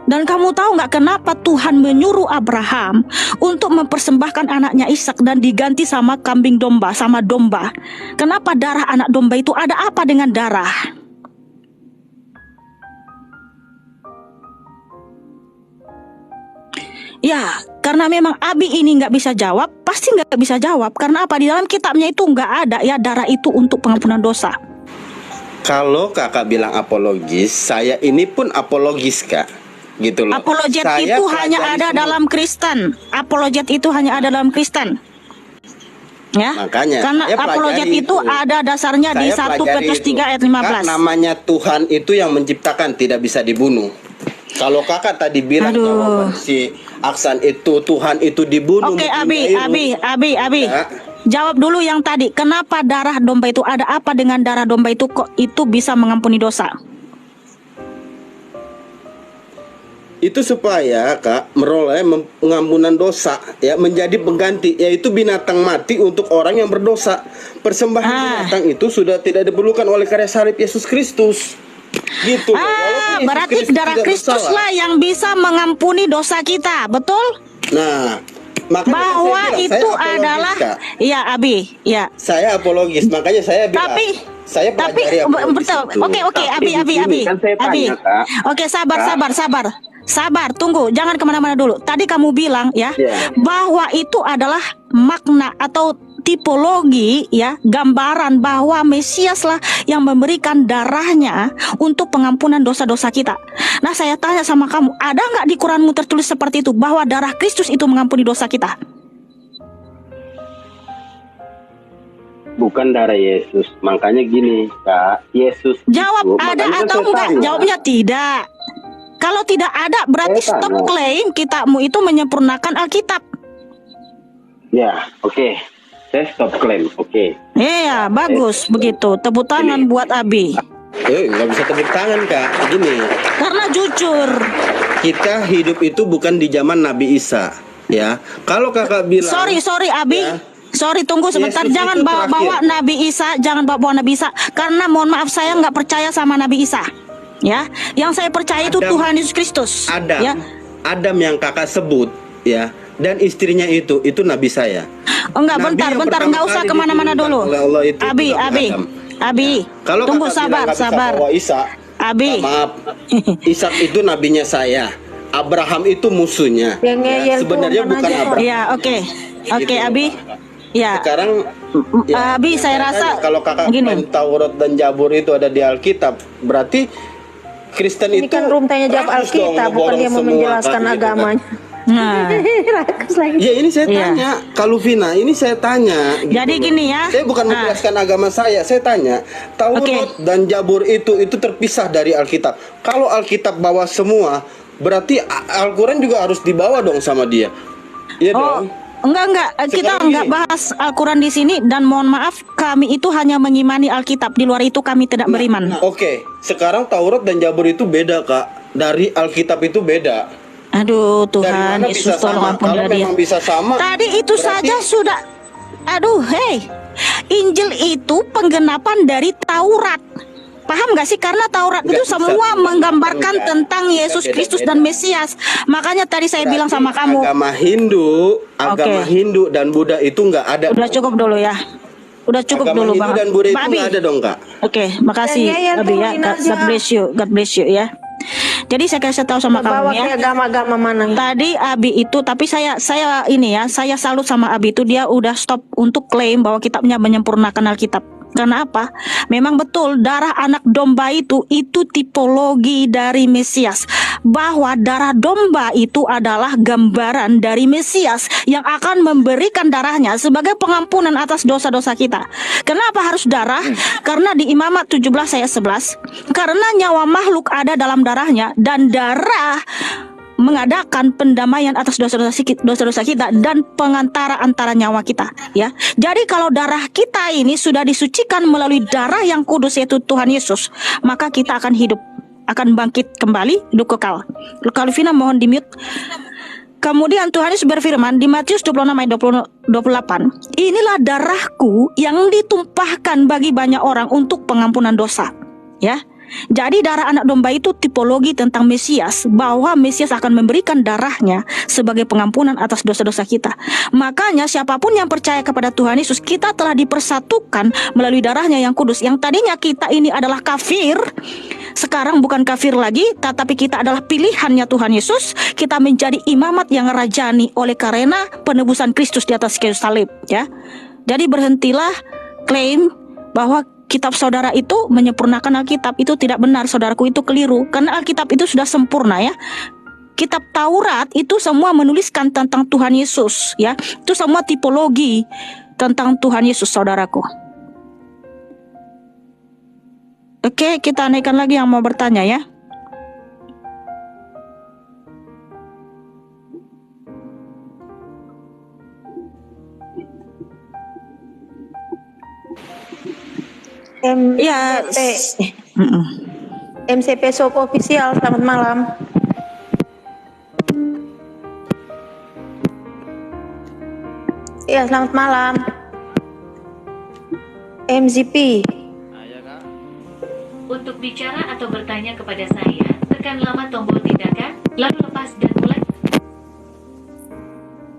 Dan kamu tahu nggak kenapa Tuhan menyuruh Abraham untuk mempersembahkan anaknya Ishak dan diganti sama kambing domba, sama domba? Kenapa darah anak domba itu? Ada apa dengan darah? Ya, karena memang Abi ini nggak bisa jawab, pasti nggak bisa jawab. Karena apa? Di dalam kitabnya itu nggak ada ya darah itu untuk pengampunan dosa. Kalau kakak bilang apologis, saya ini pun apologis kak. Gitu loh. Apologet Saya itu hanya pelajari ada semua. dalam Kristen. Apologet itu hanya ada dalam Kristen. Ya. Makanya, karena saya apologet pelajari itu itu. ada dasarnya di Saya 1 pelajari Petrus itu. 3 ayat Kak, 15. namanya Tuhan itu yang menciptakan, tidak bisa dibunuh. Kalau kakak tadi bilang Aduh. jawaban si Aksan itu Tuhan itu dibunuh. Oke, mungkin Abi. Ya. Jawab dulu yang tadi. Kenapa darah domba itu, ada apa dengan darah domba itu kok itu bisa mengampuni dosa? Itu supaya kak meroleh pengampunan dosa ya, menjadi pengganti, yaitu binatang mati untuk orang yang berdosa. Persembahan binatang itu sudah tidak diperlukan oleh karya salib Yesus Kristus. Gitu loh. Walaupun Yesus Berarti Kristus darah tidak Kristus bersalah. lah yang bisa mengampuni dosa kita, betul? Nah, makanya Bahwa saya bilang, itu saya apologis, adalah, Kak. iya Abi, ya. Saya apologis, makanya saya bilang. Tapi saya pelajari apologis betul. itu. Oke, Tapi Abi. di sini kan saya Abi. tanya, Kak. Oke, sabar, tunggu, jangan kemana-mana dulu. Tadi kamu bilang ya, Iya. bahwa itu adalah makna atau tipologi ya, gambaran bahwa Mesias lah yang memberikan darahnya untuk pengampunan dosa-dosa kita. Nah, saya tanya sama kamu, ada nggak di Quranmu tertulis seperti itu, bahwa darah Kristus itu mengampuni dosa kita? Bukan darah Yesus. Makanya gini, Kak. Yesus Jawab itu, ada makanya kan atau saya enggak? tanya. Jawabnya tidak. Kalau tidak ada, berarti Saya stop tanya. klaim kitabmu itu menyempurnakan Alkitab. Ya, oke. Saya stop klaim. Oke. Iya, bagus begitu. Tepuk tangan buat Abi. Nggak bisa tepuk tangan kak. Gini, Karena jujur. kita hidup itu bukan di zaman Nabi Isa, ya. Kalau kakak bilang, Sorry Abi. Ya. Sorry, tunggu sebentar. Yesus Jangan itu bawa terakhir. Nabi Isa. Jangan bawa Nabi Isa. Karena mohon maaf, saya nggak percaya sama Nabi Isa. Ya, yang saya percaya itu Adam. Tuhan Yesus Kristus. Adam, Ya. Adam yang kakak sebut, ya, dan istrinya itu Nabi saya. Enggak, Nabi yang bentar, pertama nggak usah kali kemana-mana diturunkan dulu. oleh Allah itu Abi, Nabi Adam. Abi. Kalau Tunggu, kakak bilang nggak bisa sabar. bawa Isa, Abi. maaf, Ishak itu nabinya saya. Abraham itu musuhnya. Yang ngeyel tuh Sebenarnya mana bukan aja, Abraham. Ya, oke, Gitu, Abi. Ya, Sekarang Abi, saya saya rasa tanya, kalau kakak gini. klaim Taurat dan Zabur itu ada di Alkitab, berarti Kristen Ini itu kan room tanya jawab rakus dong Alkitab, bukan ngeborong dia mau semua, menjelaskan Kak, gitu, agamanya. Nah, Rakus lagi. Ya ini saya Iya. tanya, Kaluvina, ini saya tanya. gitu Jadi loh. gini ya. Saya bukan Nah. menjelaskan agama saya tanya. Taurat Oke. dan Zabur itu terpisah dari Alkitab. Kalau Alkitab bawa semua, berarti Al-Quran juga harus dibawa dong sama dia. Iya Oh, dong. enggak. Kita Sekarang enggak gini. bahas Al-Quran di sini, dan mohon maaf, kami itu hanya mengimani Alkitab. Di luar itu kami tidak beriman. Oke, sekarang Taurat dan Zabur itu beda, Kak. Dari Alkitab itu beda. Aduh, Dari Tuhan mana Yesus bisa tolong sama? ampunilah Kalau dia. memang bisa sama, Tadi itu berarti- saja sudah. Aduh, hei. Injil itu penggenapan dari Taurat. Paham gak sih? Karena Taurat Nggak itu bisa semua tidak menggambarkan disamakan. tentang Yesus Beda-beda. Kristus dan Mesias. Makanya tadi saya bilang sama Berarti kamu, agama Hindu dan Buddha itu nggak ada. udah cukup dulu ya. Udah cukup Agama dulu, Hindu Bang. dan Buddha itu Mbak Abi. nggak ada dong, Kak. Oke, makasih Dan ngeyel Abi ya. turunin aja. God bless you ya. Jadi saya kasih tahu sama Bawa kamu ya. ke agama-agama mana? Tadi Abi itu, tapi saya ini ya, saya salut sama Abi itu, dia udah stop untuk klaim bahwa kitabnya menyempurnakan Alkitab. Karena apa? Memang betul darah anak domba itu tipologi dari Mesias. Bahwa darah domba itu adalah gambaran dari Mesias yang akan memberikan darahnya sebagai pengampunan atas dosa-dosa kita. Kenapa harus darah? Karena di Imamat 17 ayat 11, karena nyawa makhluk ada dalam darahnya, dan darah mengadakan pendamaian atas dosa-dosa kita dan pengantara antara nyawa kita, ya. Jadi kalau darah kita ini sudah disucikan melalui darah yang kudus yaitu Tuhan Yesus, maka kita akan hidup, akan bangkit kembali, hidup kekal. Kalvina mohon di-mute. Kemudian Tuhan Yesus berfirman di Matius 26 ayat 28, inilah darahku yang ditumpahkan bagi banyak orang untuk pengampunan dosa, ya. Jadi darah anak domba itu tipologi tentang Mesias, bahwa Mesias akan memberikan darahnya sebagai pengampunan atas dosa-dosa kita. Makanya siapapun yang percaya kepada Tuhan Yesus, kita telah dipersatukan melalui darahnya yang kudus. Yang tadinya kita ini adalah kafir, sekarang bukan kafir lagi, tetapi kita adalah pilihannya Tuhan Yesus. Kita menjadi imamat yang rajani oleh karena penebusan Kristus di atas kayu salib, ya. Jadi berhentilah klaim bahwa kitab saudara itu menyempurnakan Alkitab. Itu tidak benar, saudaraku, itu keliru. Karena Alkitab itu sudah sempurna, ya. Kitab Taurat itu semua menuliskan tentang Tuhan Yesus, ya. Itu semua tipologi tentang Tuhan Yesus, saudaraku. Oke, kita naikkan lagi yang mau bertanya, ya. MCP Shop Official, selamat malam. Iya, selamat malam. MZP. Untuk bicara atau bertanya kepada saya, tekan lama tombol tindakan, lalu lepas dan mulai.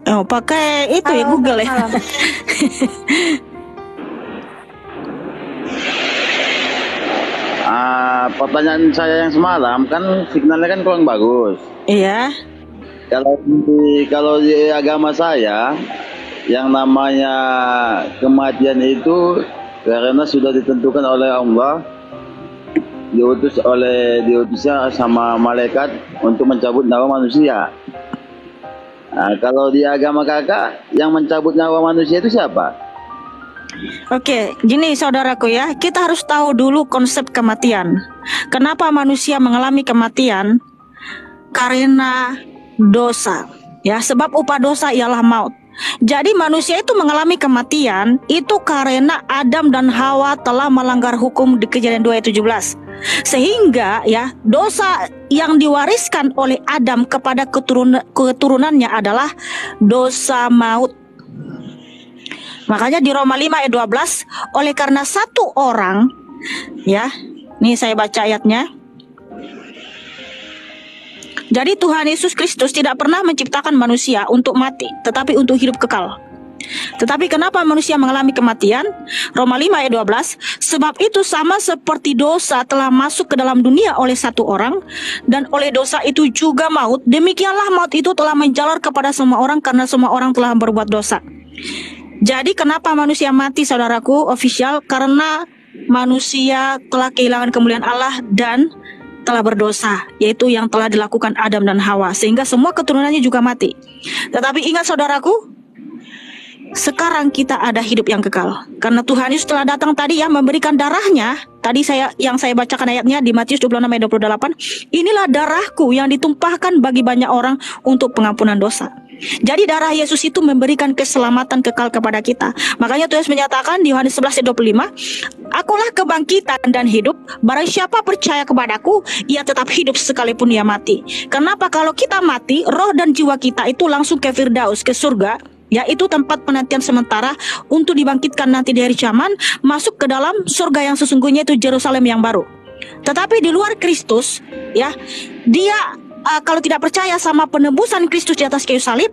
Oh, pakai itu ya, Google ya. Pertanyaan saya yang semalam kan signalnya kan kurang bagus. Iya. Kalau di agama saya yang namanya kematian itu karena sudah ditentukan oleh Allah, diutusnya sama malaikat untuk mencabut nyawa manusia. Nah, kalau di agama kakak yang mencabut nyawa manusia itu siapa? Oke, gini saudaraku, ya, kita harus tahu dulu konsep kematian. Kenapa manusia mengalami kematian? Karena dosa, ya, sebab upah dosa ialah maut. Jadi manusia itu mengalami kematian itu karena Adam dan Hawa telah melanggar hukum di Kejadian 2 ayat 17. Sehingga, ya, dosa yang diwariskan oleh Adam kepada keturunannya adalah dosa maut. Makanya di Roma 5 ayat 12, oleh karena satu orang, ya, nih saya baca ayatnya. Jadi Tuhan Yesus Kristus tidak pernah menciptakan manusia untuk mati, tetapi untuk hidup kekal. Tetapi kenapa manusia mengalami kematian? Roma 5 ayat 12, sebab itu sama seperti dosa telah masuk ke dalam dunia oleh satu orang, dan oleh dosa itu juga maut, demikianlah maut itu telah menjalar kepada semua orang karena semua orang telah berbuat dosa. Jadi kenapa manusia mati, saudaraku official? Karena manusia telah kehilangan kemuliaan Allah dan telah berdosa, yaitu yang telah dilakukan Adam dan Hawa, sehingga semua keturunannya juga mati. Tetapi ingat saudaraku, sekarang kita ada hidup yang kekal. Karena Tuhan Yesus telah datang tadi, ya, memberikan darahnya. Tadi yang saya bacakan ayatnya di Matius 26 ayat 28, inilah darahku yang ditumpahkan bagi banyak orang untuk pengampunan dosa. Jadi darah Yesus itu memberikan keselamatan kekal kepada kita. Makanya Tuhan menyatakan di Yohanes 11 ayat 25, akulah kebangkitan dan hidup, barang siapa percaya kepadaku, ia tetap hidup sekalipun ia mati. Kenapa? Kalau kita mati, roh dan jiwa kita itu langsung ke Firdaus, ke surga, yaitu tempat penantian sementara untuk dibangkitkan nanti di hari kiamat, masuk ke dalam surga yang sesungguhnya, itu Yerusalem yang baru. Tetapi di luar Kristus, ya, dia kalau tidak percaya sama penebusan Kristus di atas kayu salib,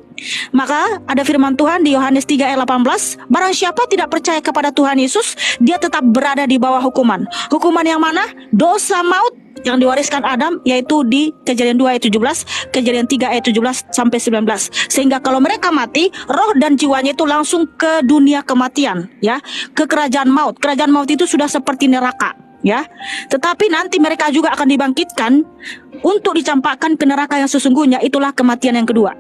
maka ada firman Tuhan di Yohanes 3 ayat 18, barang siapa tidak percaya kepada Tuhan Yesus, dia tetap berada di bawah hukuman. Hukuman yang mana? Dosa maut, yang diwariskan Adam yaitu di Kejadian 2 ayat 17, Kejadian 3 ayat 17 sampai 19. Sehingga kalau mereka mati, roh dan jiwanya itu langsung ke dunia kematian, ya, ke kerajaan maut. Kerajaan maut itu sudah seperti neraka, ya. Tetapi nanti mereka juga akan dibangkitkan untuk dicampakkan ke neraka yang sesungguhnya, itulah kematian yang kedua.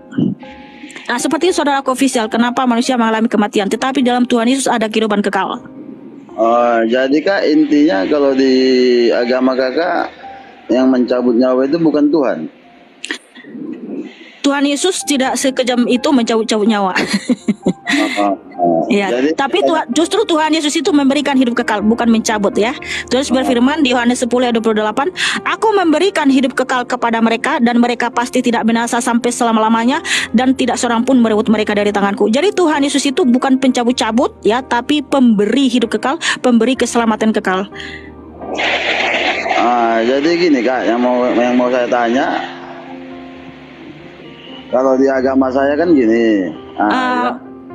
Nah, seperti itu saudaraku ofisial, kenapa manusia mengalami kematian, tetapi dalam Tuhan Yesus ada kehidupan kekal. Jadi Kak, intinya kalau di agama Kakak yang mencabut nyawa itu bukan Tuhan. Tuhan Yesus tidak sekejam itu mencabut-cabut nyawa. Ya, Jadi, tapi justru Tuhan Yesus itu memberikan hidup kekal, bukan mencabut, ya. Terus berfirman di Yohanes 10 ayat 28, Aku memberikan hidup kekal kepada mereka dan mereka pasti tidak binasa sampai selama-lamanya dan tidak seorang pun merebut mereka dari tanganku. Jadi Tuhan Yesus itu bukan pencabut-cabut, ya, tapi pemberi hidup kekal, pemberi keselamatan kekal. Jadi gini Kak, yang mau saya tanya, kalau di agama saya kan gini.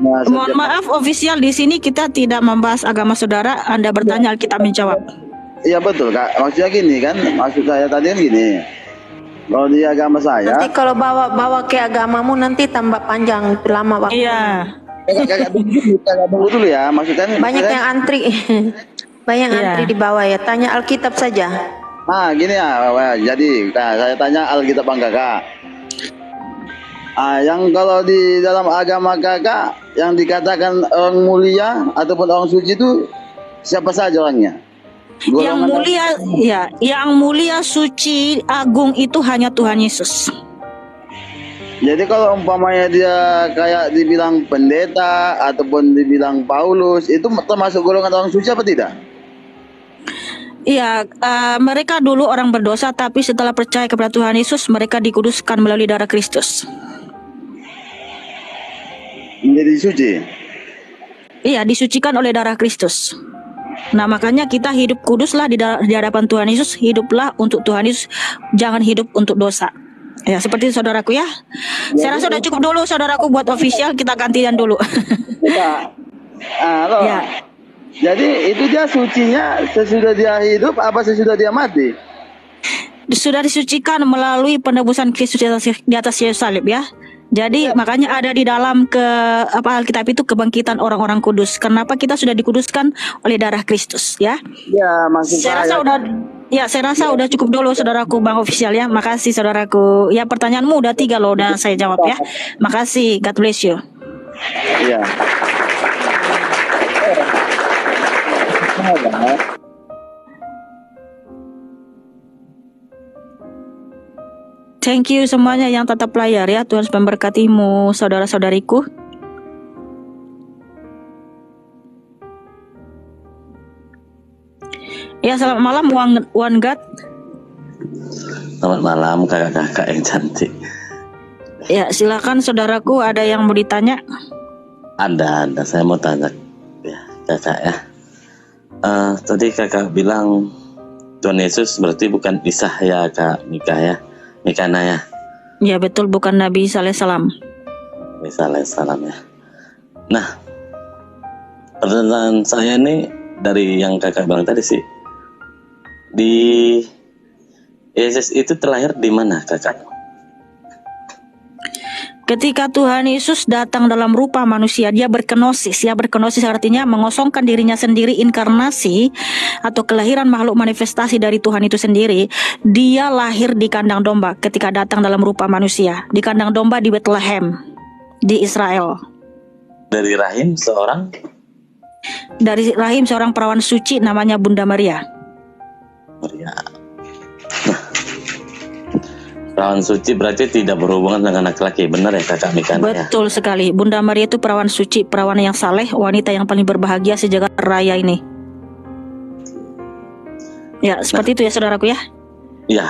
Mohon maaf ofisial, di sini kita tidak membahas agama saudara. Anda bertanya, Alkitab menjawab. Iya betul Kak, maksudnya gini kan, maksud saya tadi kan gini. Kalau di agama saya, Nanti kalau bawa ke agamamu nanti tambah panjang, lama waktu. Iya. Kakak tunggu dulu ya, maksudnya Banyak yang antri. Banyak antri di bawah ya. Tanya Alkitab saja. Gini ya, jadi saya tanya Alkitab Kakak. Yang kalau di dalam agama Kakak yang dikatakan orang mulia ataupun orang suci itu siapa saja orangnya? Yang mulia, ya, yang mulia, suci, agung itu hanya Tuhan Yesus. Jadi kalau umpamanya dia kayak dibilang pendeta ataupun dibilang Paulus, itu termasuk golongan orang suci apa tidak? Iya, mereka dulu orang berdosa, tapi setelah percaya kepada Tuhan Yesus, mereka dikuduskan melalui darah Kristus. Menjadi suci. Iya, disucikan oleh darah Kristus. Nah, makanya kita hidup kuduslah di hadapan Tuhan Yesus, hiduplah untuk Tuhan Yesus, jangan hidup untuk dosa. Ya, seperti itu saudaraku, ya. Saya rasa sudah cukup dulu saudaraku buat official, kita gantian dulu. Ya. Jadi itu dia sucinya sesudah dia hidup apa sesudah dia mati? Sudah disucikan melalui penebusan Kristus di atas Yesus salib, ya. Jadi makanya ada di dalam Alkitab itu kebangkitan orang-orang kudus. Kenapa kita sudah dikuduskan oleh darah Kristus, ya? Ya, maksud saya rasa udah cukup dulu saudaraku Bang official, ya. Makasih saudaraku. Ya, pertanyaanmu udah 3 loh, udah saya jawab, ya. Makasih, God bless you. Iya. Thank you semuanya yang tetap layar, ya. Tuhan memberkatimu saudara-saudariku. Ya, selamat malam One God. Selamat malam kakak-kakak yang cantik. Ya, silakan saudaraku, ada yang mau ditanya? Ada, saya mau tanya ya kakak, ya. Tadi kakak bilang Tuhan Yesus berarti bukan Isa, ya Kak Mikana, ya. Ya betul, bukan Nabi Isa alaihissalam. Isa alaihissalam, ya. Nah, pertanyaan saya nih dari yang kakak bilang tadi sih, di Yesus itu terlahir di mana kakak? Ketika Tuhan Yesus datang dalam rupa manusia, dia berkenosis. Ya, berkenosis artinya mengosongkan dirinya sendiri, inkarnasi atau kelahiran makhluk manifestasi dari Tuhan itu sendiri. Dia lahir di kandang domba ketika datang dalam rupa manusia. Di kandang domba di Bethlehem, di Israel. Dari rahim seorang? Dari rahim seorang perawan suci namanya Bunda Maria. Perawan suci berarti tidak berhubungan dengan laki-laki, benar ya kakak Mikana? Betul sekali. Bunda Maria itu perawan suci, perawan yang saleh, wanita yang paling berbahagia sejagat raya ini. Ya, seperti itu ya saudaraku, ya. Iya.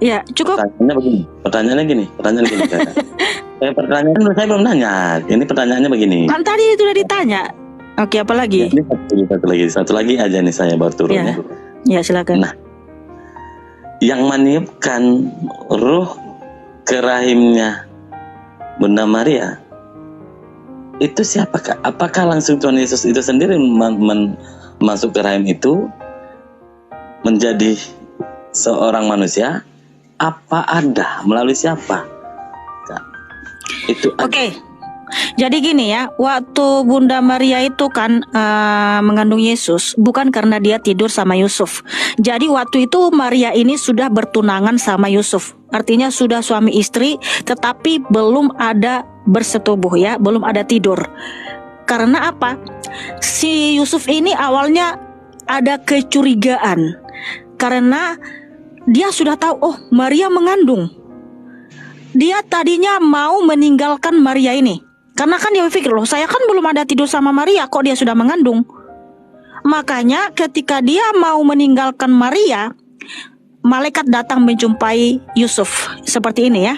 Ya, cukup. Pertanyaannya gini kakak. Pertanyaan saya belum nanya. Ini pertanyaannya begini. Kan tadi itu udah ditanya. Oke, apa lagi? Ya, ini satu lagi aja nih saya baru turun, ya. Ya, silakan. Nah, yang meniupkan ruh ke rahimnya Bunda Maria itu siapa Kak? Apakah langsung Tuhan Yesus itu sendiri masuk ke rahim itu menjadi seorang manusia, apa ada melalui siapa? Kak, itu Oke. Jadi gini ya, waktu Bunda Maria itu kan mengandung Yesus bukan karena dia tidur sama Yusuf. Jadi waktu itu Maria ini sudah bertunangan sama Yusuf. Artinya sudah suami istri, tetapi belum ada bersetubuh ya, belum ada tidur. Karena apa? Si Yusuf ini awalnya ada kecurigaan karena dia sudah tahu, oh Maria mengandung. Dia tadinya mau meninggalkan Maria ini. Karena kan dia berpikir, loh saya kan belum ada tidur sama Maria, kok dia sudah mengandung. Makanya ketika dia mau meninggalkan Maria, malaikat datang menjumpai Yusuf. Seperti ini ya.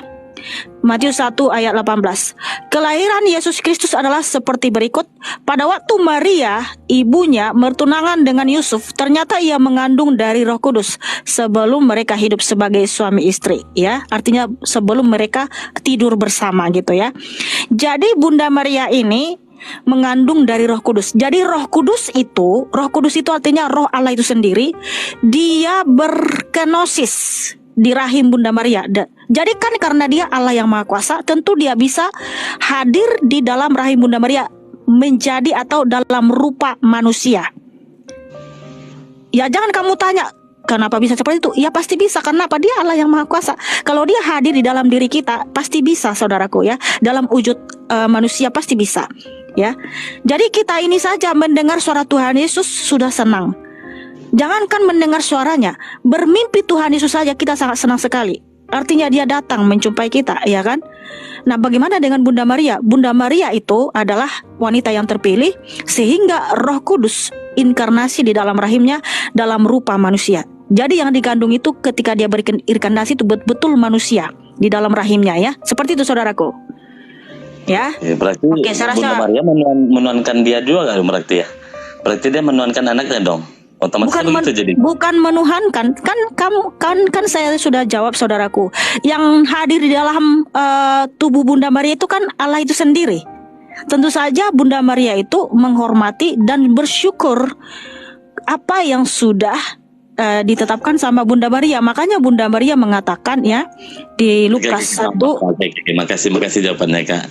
Matius 1 ayat 18. Kelahiran Yesus Kristus adalah seperti berikut. Pada waktu Maria, ibunya, bertunangan dengan Yusuf, ternyata ia mengandung dari Roh Kudus sebelum mereka hidup sebagai suami istri, ya. Artinya sebelum mereka tidur bersama gitu ya. Jadi Bunda Maria ini mengandung dari Roh Kudus. Jadi Roh Kudus itu artinya Roh Allah itu sendiri, dia berkenosis di rahim Bunda Maria. Jadi kan karena dia Allah yang Maha Kuasa, tentu dia bisa hadir di dalam rahim Bunda Maria menjadi atau dalam rupa manusia. Ya jangan kamu tanya kenapa bisa seperti itu. Ya pasti bisa, karena apa? Dia Allah yang Maha Kuasa. Kalau dia hadir di dalam diri kita, pasti bisa saudaraku ya. Dalam wujud manusia pasti bisa ya. Jadi kita ini saja mendengar suara Tuhan Yesus sudah senang. Jangankan mendengar suaranya, bermimpi Tuhan Yesus saja kita sangat senang sekali. Artinya dia datang menjumpai kita, ya kan? Nah, bagaimana dengan Bunda Maria? Bunda Maria itu adalah wanita yang terpilih sehingga Roh Kudus inkarnasi di dalam rahimnya dalam rupa manusia. Jadi yang dikandung itu ketika dia berinkarnasi itu betul manusia di dalam rahimnya ya. Seperti itu saudaraku. Ya. Berarti Oke, saya Bunda rasa Maria menuankan dia juga kan berarti ya? Berarti dia menuankan anaknya dong. Otomatis begitu jadi. Bukan menuhankan, kan saya sudah jawab saudaraku. Yang hadir di dalam tubuh Bunda Maria itu kan Allah itu sendiri. Tentu saja Bunda Maria itu menghormati dan bersyukur apa yang sudah ditetapkan sama Bunda Maria. Makanya Bunda Maria mengatakan ya di Lukas 1. Makasih jawabannya Kak.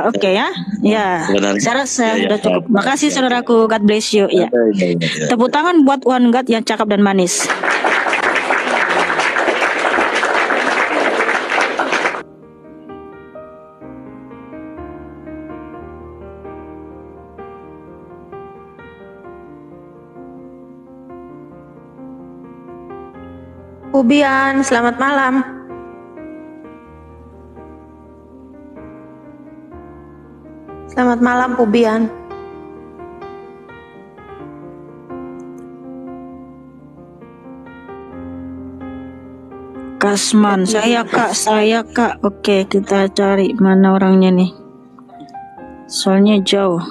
Oke ya. Ya. Saya rasa sudah cukup. Makasih saudaraku. God bless you. Ya. Tepuk tangan buat One God yang cakap dan manis. Pubian, selamat malam. Selamat malam, Pubian. Kasman, saya kak. Oke, kita cari mana orangnya nih. Soalnya jauh.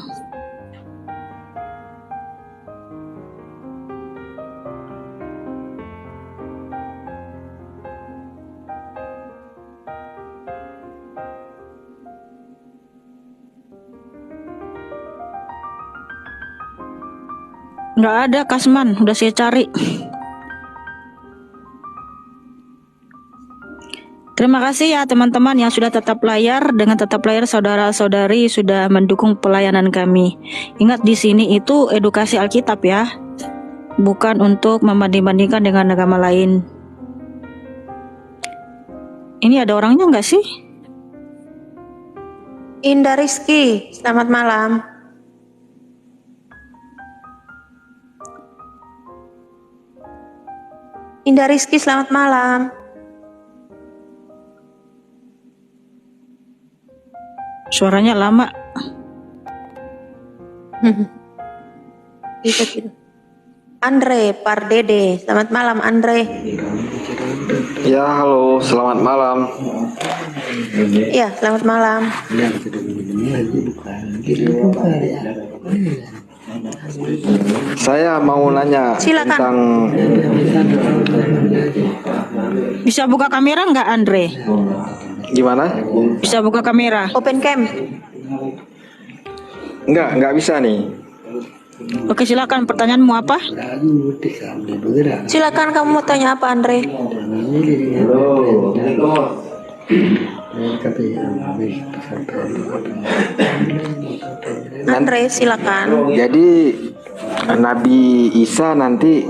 Nggak ada Kasman, udah saya cari. Terima kasih ya teman-teman yang sudah tetap layar. Dengan tetap layar saudara-saudari sudah mendukung pelayanan kami. Ingat di sini itu edukasi Alkitab ya, bukan untuk membanding-bandingkan dengan agama lain. Ini ada orangnya nggak sih? Indah Rizky, selamat malam. Indah Rizky, selamat malam. Suaranya lama. Gitu. Andre Pardede, selamat malam Andre. Ya, halo, selamat malam. Ya, selamat malam. Saya mau nanya Silakan. tentang. Bisa buka kamera nggak Andre? Gimana? Bisa buka kamera. Open cam. Nggak bisa nih. Oke, silakan pertanyaanmu apa? Silakan kamu mau tanya apa, Andre? Andre, silakan. Jadi Nabi Isa nanti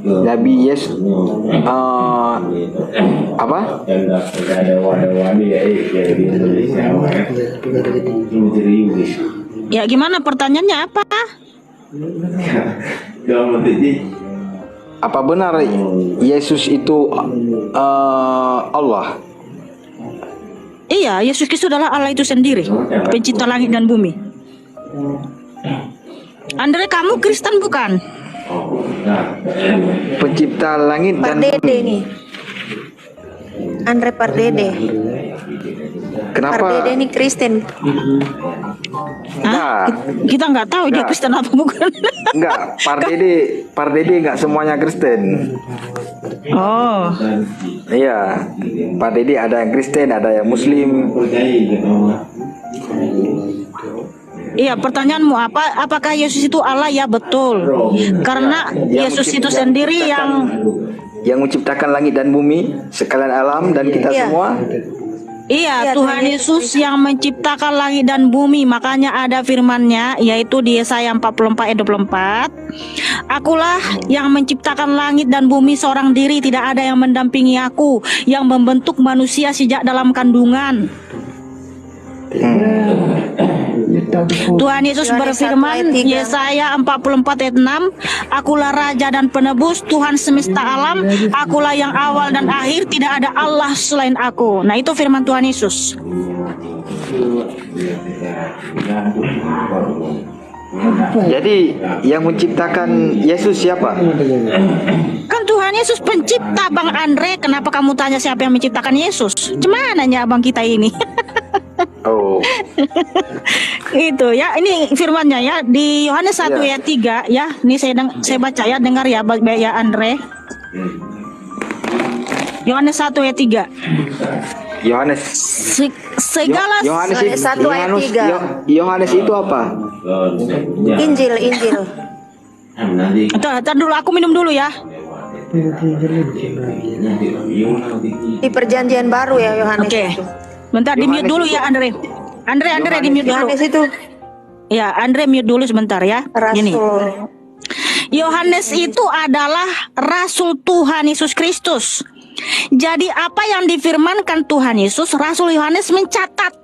Nabi Yesus apa? Ya, gimana pertanyaannya apa? Apa benar Yesus itu Allah? Iya, Yesus Kristus adalah Allah itu sendiri, pencipta langit dan bumi. Andre, kamu Kristen bukan? Pencipta langit dan Pardede bumi. nih. Andre Pardede. Kenapa? Pardede nih Kristen. Hah? Kita nggak tahu dia Kristen apa bukan? Enggak, Pardede enggak semuanya Kristen. Oh. Iya, Pardede ada yang Kristen, ada yang Muslim. Iya, pertanyaanmu apa? Apakah Yesus itu Allah? Ya, betul. Karena Yesus itu sendiri yang menciptakan langit dan bumi, sekalian alam dan kita semua. Iya, Tuhan Yesus yang menciptakan langit dan bumi. Makanya ada firman-Nya, yaitu di Yesaya 44 ayat 24. Akulah yang menciptakan langit dan bumi seorang diri, tidak ada yang mendampingi aku, yang membentuk manusia sejak dalam kandungan. Tuhan Yesus berfirman, Yesaya 44 ayat 6, akulah Raja dan Penebus, Tuhan semesta alam, akulah yang awal dan akhir, tidak ada Allah selain aku. Nah, itu firman Tuhan Yesus. Jadi yang menciptakan Yesus siapa? Kan Tuhan Yesus pencipta, Bang Andre. Kenapa kamu tanya siapa yang menciptakan Yesus? Gimana ya abang kita ini? Oh. Itu ya, ini firman-Nya ya di Yohanes 1 ayat 3 ya. Ini saya baca ya, dengar ya ya Andre. Yohanes 1 ayat 3. Yohanes. Segala Yohanes 1 ayat 3. Yohanes itu apa? Injil. Tar dulu, aku minum dulu ya. Di perjanjian baru ya Yohanes. Oke. Bentar, di mute dulu ya Andre. Andre di mute dulu. Yohanes itu. Ya, Andre mute dulu sebentar ya. Gini. Yohanes itu adalah rasul Tuhan Yesus Kristus. Jadi apa yang difirmankan Tuhan Yesus, Rasul Yohanes mencatat.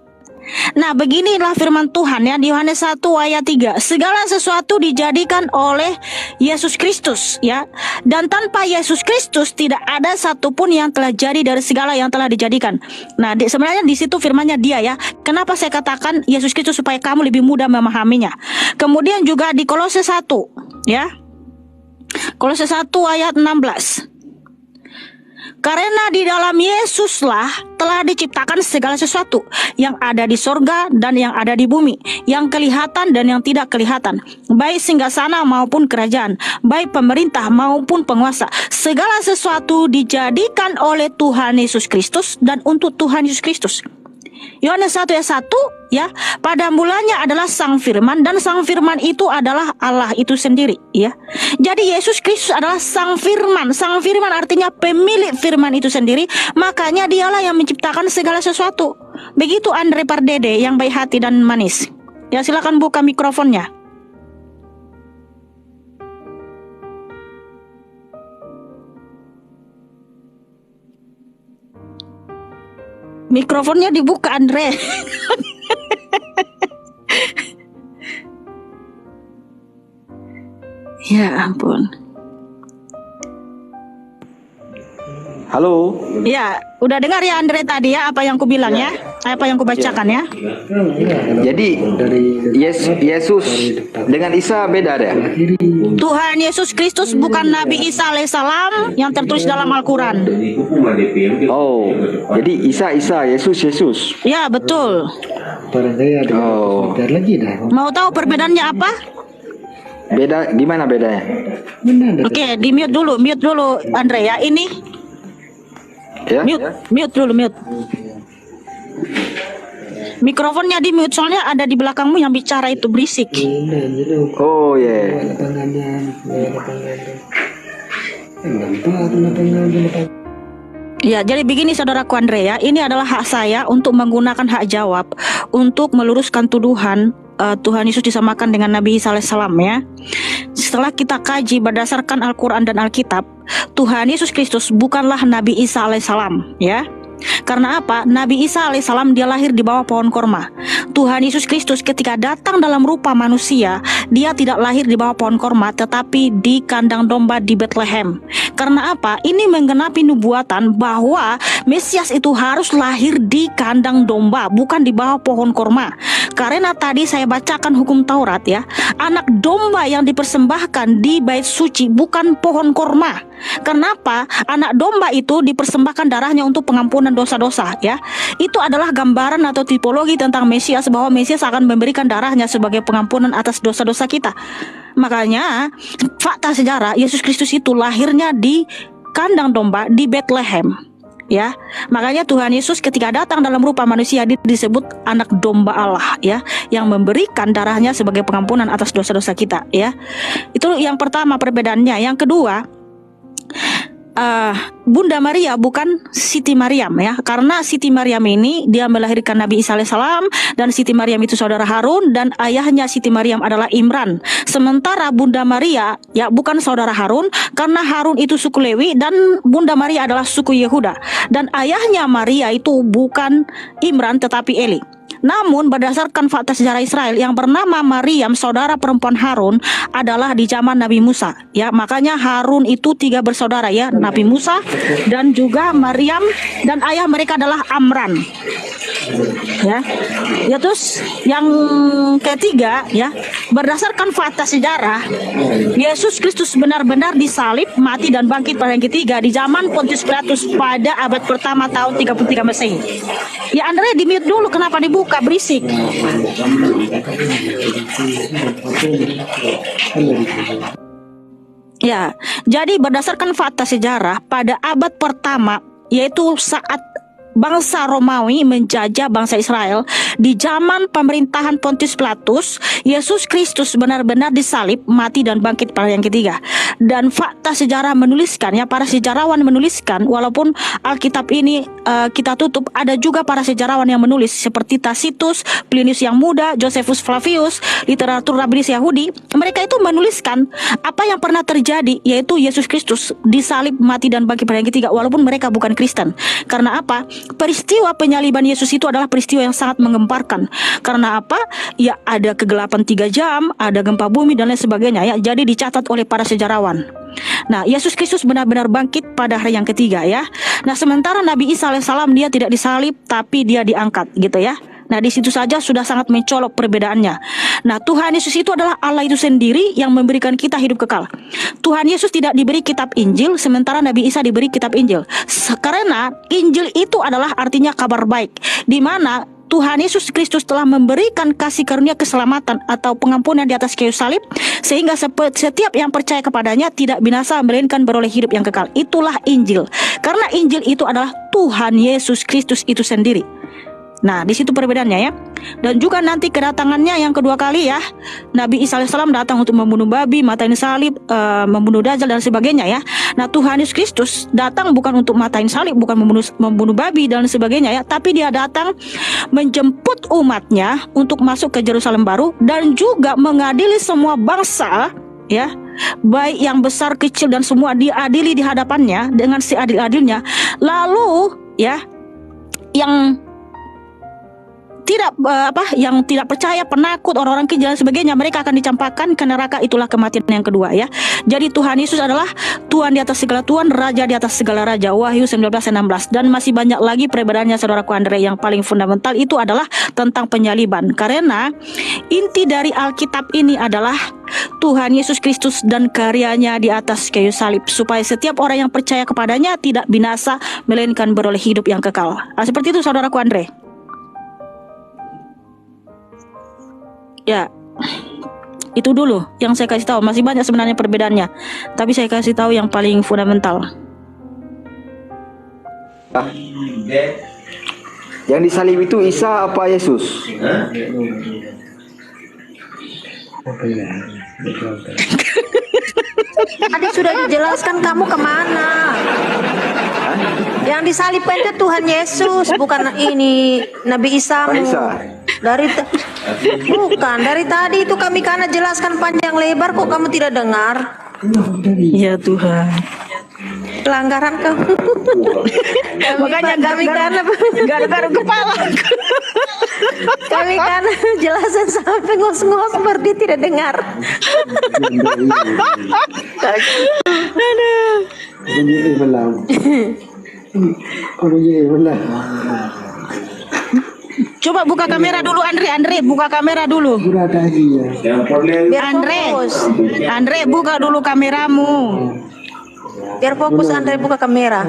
Nah, beginilah firman Tuhan ya di Yohanes 1 ayat 3. Segala sesuatu dijadikan oleh Yesus Kristus ya. Dan tanpa Yesus Kristus tidak ada satupun yang telah jadi dari segala yang telah dijadikan. Nah, sebenarnya di situ firmannya dia ya. Kenapa saya katakan Yesus Kristus supaya kamu lebih mudah memahaminya. Kemudian juga di Kolose 1 ya. Kolose 1 ayat 16. Karena di dalam Yesuslah telah diciptakan segala sesuatu yang ada di sorga dan yang ada di bumi, yang kelihatan dan yang tidak kelihatan, baik singgasana maupun kerajaan, baik pemerintah maupun penguasa. Segala sesuatu dijadikan oleh Tuhan Yesus Kristus dan untuk Tuhan Yesus Kristus. Yohanes 1 ayat 1 ya, pada mulanya adalah Sang Firman dan Sang Firman itu adalah Allah itu sendiri ya. Jadi Yesus Kristus adalah Sang Firman. Sang Firman artinya pemilik firman itu sendiri, makanya dialah yang menciptakan segala sesuatu. Begitu Andre Pardede yang baik hati dan manis. Ya, silakan buka mikrofonnya. Mikrofonnya dibuka, Andre. Ya ampun. Halo. Ya, udah dengar ya Andre tadi ya apa yang ku bilang ya, apa yang ku bacakan ya. Jadi Yesus dengan Isa beda deh. Tuhan Yesus Kristus bukan Nabi Isa alaihissalam yang tertulis dalam Al-Quran. Oh, jadi Isa, Yesus. Ya, betul. Oh. Mau tahu perbedaannya apa? Beda gimana bedanya? Oke, di mute dulu Andre ya. Ini ya? Mute dulu. Mikrofonnya di mute soalnya ada di belakangmu yang bicara itu berisik. Oh ya. Ya, jadi begini saudaraku Andre ya, ini adalah hak saya untuk menggunakan hak jawab untuk meluruskan tuduhan Tuhan Yesus disamakan dengan Nabi Isa alaihissalam ya. Setelah kita kaji berdasarkan Al-Quran dan Alkitab, Tuhan Yesus Kristus bukanlah Nabi Isa alaihissalam ya. Karena apa? Nabi Isa alaihissalam dia lahir di bawah pohon korma. Tuhan Yesus Kristus ketika datang dalam rupa manusia, dia tidak lahir di bawah pohon korma, tetapi di kandang domba di Bethlehem. Karena apa? Ini menggenapi nubuatan bahwa Mesias itu harus lahir di kandang domba, bukan di bawah pohon korma. Karena tadi saya bacakan hukum Taurat ya, anak domba yang dipersembahkan di bait suci bukan pohon korma. Kenapa? Anak domba itu dipersembahkan darahnya untuk pengampunan dosa-dosa ya. Itu adalah gambaran atau tipologi tentang Mesias, bahwa Mesias akan memberikan darahnya sebagai pengampunan atas dosa-dosa kita. Makanya fakta sejarah Yesus Kristus itu lahirnya di kandang domba di Bethlehem ya. Makanya Tuhan Yesus ketika datang dalam rupa manusia disebut anak domba Allah ya, yang memberikan darahnya sebagai pengampunan atas dosa-dosa kita ya. Itu yang pertama perbedaannya. Yang kedua, Bunda Maria bukan Siti Maryam ya, karena Siti Maryam ini dia melahirkan Nabi Isa alaihissalam, dan Siti Maryam itu saudara Harun, dan ayahnya Siti Maryam adalah Imran. Sementara Bunda Maria ya bukan saudara Harun, karena Harun itu suku Lewi dan Bunda Maria adalah suku Yehuda, dan ayahnya Maria itu bukan Imran tetapi Eli. Namun berdasarkan fakta sejarah Israel, yang bernama Maryam saudara perempuan Harun adalah di zaman Nabi Musa ya. Makanya Harun itu 3 bersaudara ya, Nabi Musa dan juga Maryam, dan ayah mereka adalah Amran ya. Ya, terus yang ketiga ya, berdasarkan fakta sejarah, Yesus Kristus benar-benar disalib, mati dan bangkit pada yang ketiga di zaman Pontius Pilatus pada abad pertama tahun 33 Masehi. Ya Andre, di mute dulu, kenapa dibuka berisik? Ya, jadi berdasarkan fakta sejarah pada abad pertama, yaitu saat bangsa Romawi menjajah bangsa Israel di zaman pemerintahan Pontius Pilatus, Yesus Kristus benar-benar disalib, mati dan bangkit pada yang ketiga. Dan fakta sejarah menuliskan ya, para sejarawan menuliskan, walaupun Alkitab ini kita tutup, ada juga para sejarawan yang menulis seperti Tacitus, Plinius yang muda, Josephus Flavius, literatur Rabinis Yahudi. Mereka itu menuliskan apa yang pernah terjadi, yaitu Yesus Kristus disalib, mati dan bangkit pada yang ketiga, walaupun mereka bukan Kristen. Karena apa? Peristiwa penyaliban Yesus itu adalah peristiwa yang sangat menggemparkan. Karena apa? Ya ada kegelapan 3 jam, ada gempa bumi dan lain sebagainya ya. Jadi dicatat oleh para sejarawan. Nah, Yesus Kristus benar-benar bangkit pada hari yang ketiga ya. Nah, sementara Nabi Isa alaihissalam dia tidak disalib tapi dia diangkat gitu ya. Nah, di situ saja sudah sangat mencolok perbedaannya. Nah, Tuhan Yesus itu adalah Allah itu sendiri yang memberikan kita hidup kekal. Tuhan Yesus tidak diberi kitab Injil, sementara Nabi Isa diberi kitab Injil. Karena Injil itu adalah artinya kabar baik, di mana Tuhan Yesus Kristus telah memberikan kasih karunia keselamatan atau pengampunan di atas kayu salib, sehingga setiap yang percaya kepadanya tidak binasa, melainkan beroleh hidup yang kekal. Itulah Injil. Karena Injil itu adalah Tuhan Yesus Kristus itu sendiri. Nah, di situ perbedaannya ya. Dan juga nanti kedatangannya yang kedua kali ya, Nabi Isa alaihissalam datang untuk membunuh babi, matain salib, membunuh Dajjal dan sebagainya ya. Nah, Tuhan Yesus Kristus datang bukan untuk matain salib, bukan membunuh babi dan sebagainya ya, tapi dia datang menjemput umatnya untuk masuk ke Yerusalem baru, dan juga mengadili semua bangsa ya, baik yang besar kecil dan semua diadili di hadapannya dengan seadil-adilnya. Lalu ya, yang tidak percaya, penakut, orang-orang kejam dan sebagainya, mereka akan dicampakkan ke neraka. Itulah kematian yang kedua ya. Jadi Tuhan Yesus adalah Tuhan di atas segala Tuhan, Raja di atas segala Raja. Wahyu 19:16. Dan masih banyak lagi perbedaannya saudaraku Andre. Yang paling fundamental itu adalah tentang penyaliban. Karena inti dari Alkitab ini adalah Tuhan Yesus Kristus dan karyanya di atas kayu salib, supaya setiap orang yang percaya kepadanya tidak binasa, melainkan beroleh hidup yang kekal. Seperti itu saudaraku Andre. Ya, itu dulu yang saya kasih tahu. Masih banyak sebenarnya perbedaannya, tapi saya kasih tahu yang paling fundamental. Yang disalib itu Isa apa Yesus? Tadi sudah dijelaskan, kamu kemana? Yang disalibkan itu Tuhan Yesus, bukan ini Nabi Isa. Bukan, dari tadi itu kami karena jelaskan panjang lebar, kok kamu tidak dengar? Ya Tuhan. Pelanggaran kamu. Makanya kami karena garuk-garuk kepala. Kami karena jelasan sampai ngos-ngos seperti tidak dengar. Coba buka kamera dulu, Andre buka kamera dulu. Andre buka dulu kameramu. Biar fokus, Andre buka kamera.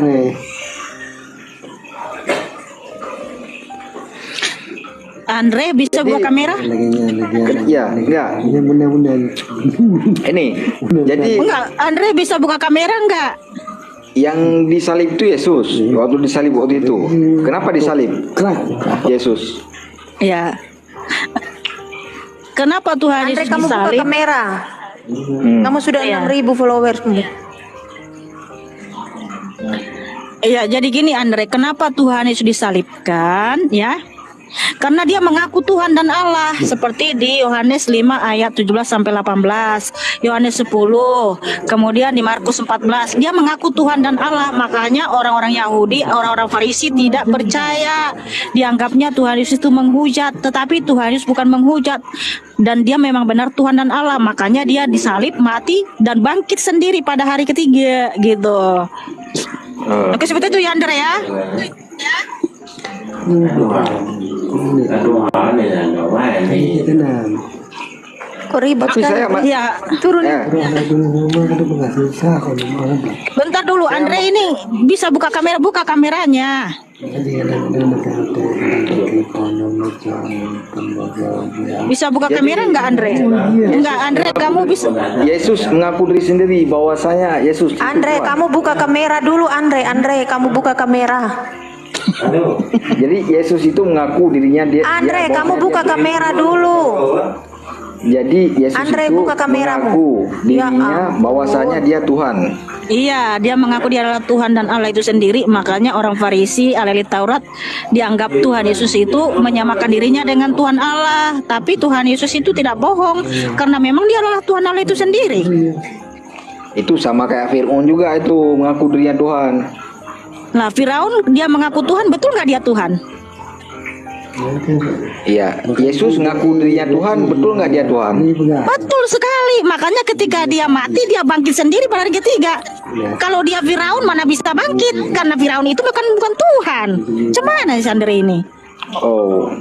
Andre bisa buka kamera? Ya, enggak. Ini, jadi enggak, Andre bisa buka kamera enggak? Yang disalib itu Yesus. Waktu disalib waktu itu, kenapa disalib? Yesus. Ya. Kenapa Tuhan Andre, Yesus kamu buka disalib? kamera. Kamu sudah 6.000 followers. Iya, jadi gini Andre, kenapa Tuhan Yesus disalibkan ya? Karena dia mengaku Tuhan dan Allah, seperti di Yohanes 5 ayat 17 sampai 18, Yohanes 10, kemudian di Markus 14, dia mengaku Tuhan dan Allah. Makanya orang-orang Yahudi, orang-orang Farisi tidak percaya. Dianggapnya Tuhan Yesus itu menghujat, tetapi Tuhan Yesus bukan menghujat. Dan dia memang benar Tuhan dan Allah, makanya dia disalib, mati dan bangkit sendiri pada hari ketiga gitu. Oke, seperti itu ya Andre ya. Kok ribet Tapi saya ya, turun. Bentar dulu, Andre ini bisa buka kamera, buka kameranya. Bisa buka kamera enggak Andre? Enggak, Andre kamu bisa. Yesus mengaku diri sendiri bahwasanya Yesus. Andre, kamu buka kamera dulu, Andre, kamu buka kamera. Jadi Yesus itu mengaku dirinya dia. Andre, kamu buka kamera dulu. Jadi Yesus Andre, itu buka kameramu. mengaku dirinya bahwasanya dia Tuhan. Iya, dia mengaku dia adalah Tuhan dan Allah itu sendiri. Makanya orang Farisi, ahli Taurat, dianggap Tuhan Yesus itu menyamakan dirinya dengan Tuhan Allah. Tapi Tuhan Yesus itu tidak bohong, karena memang dia adalah Tuhan Allah itu sendiri. Itu sama kayak Fir'aun juga, itu mengaku dirinya Tuhan. Nah, Firaun dia mengaku Tuhan, betul nggak dia Tuhan? Iya, Yesus mengaku dirinya Tuhan, betul nggak dia Tuhan? Betul sekali. Makanya ketika dia mati, dia bangkit sendiri pada hari ketiga. Kalau dia Firaun mana bisa bangkit? Karena Firaun itu bukan Tuhan. Cemana sih Andre ini? Oh.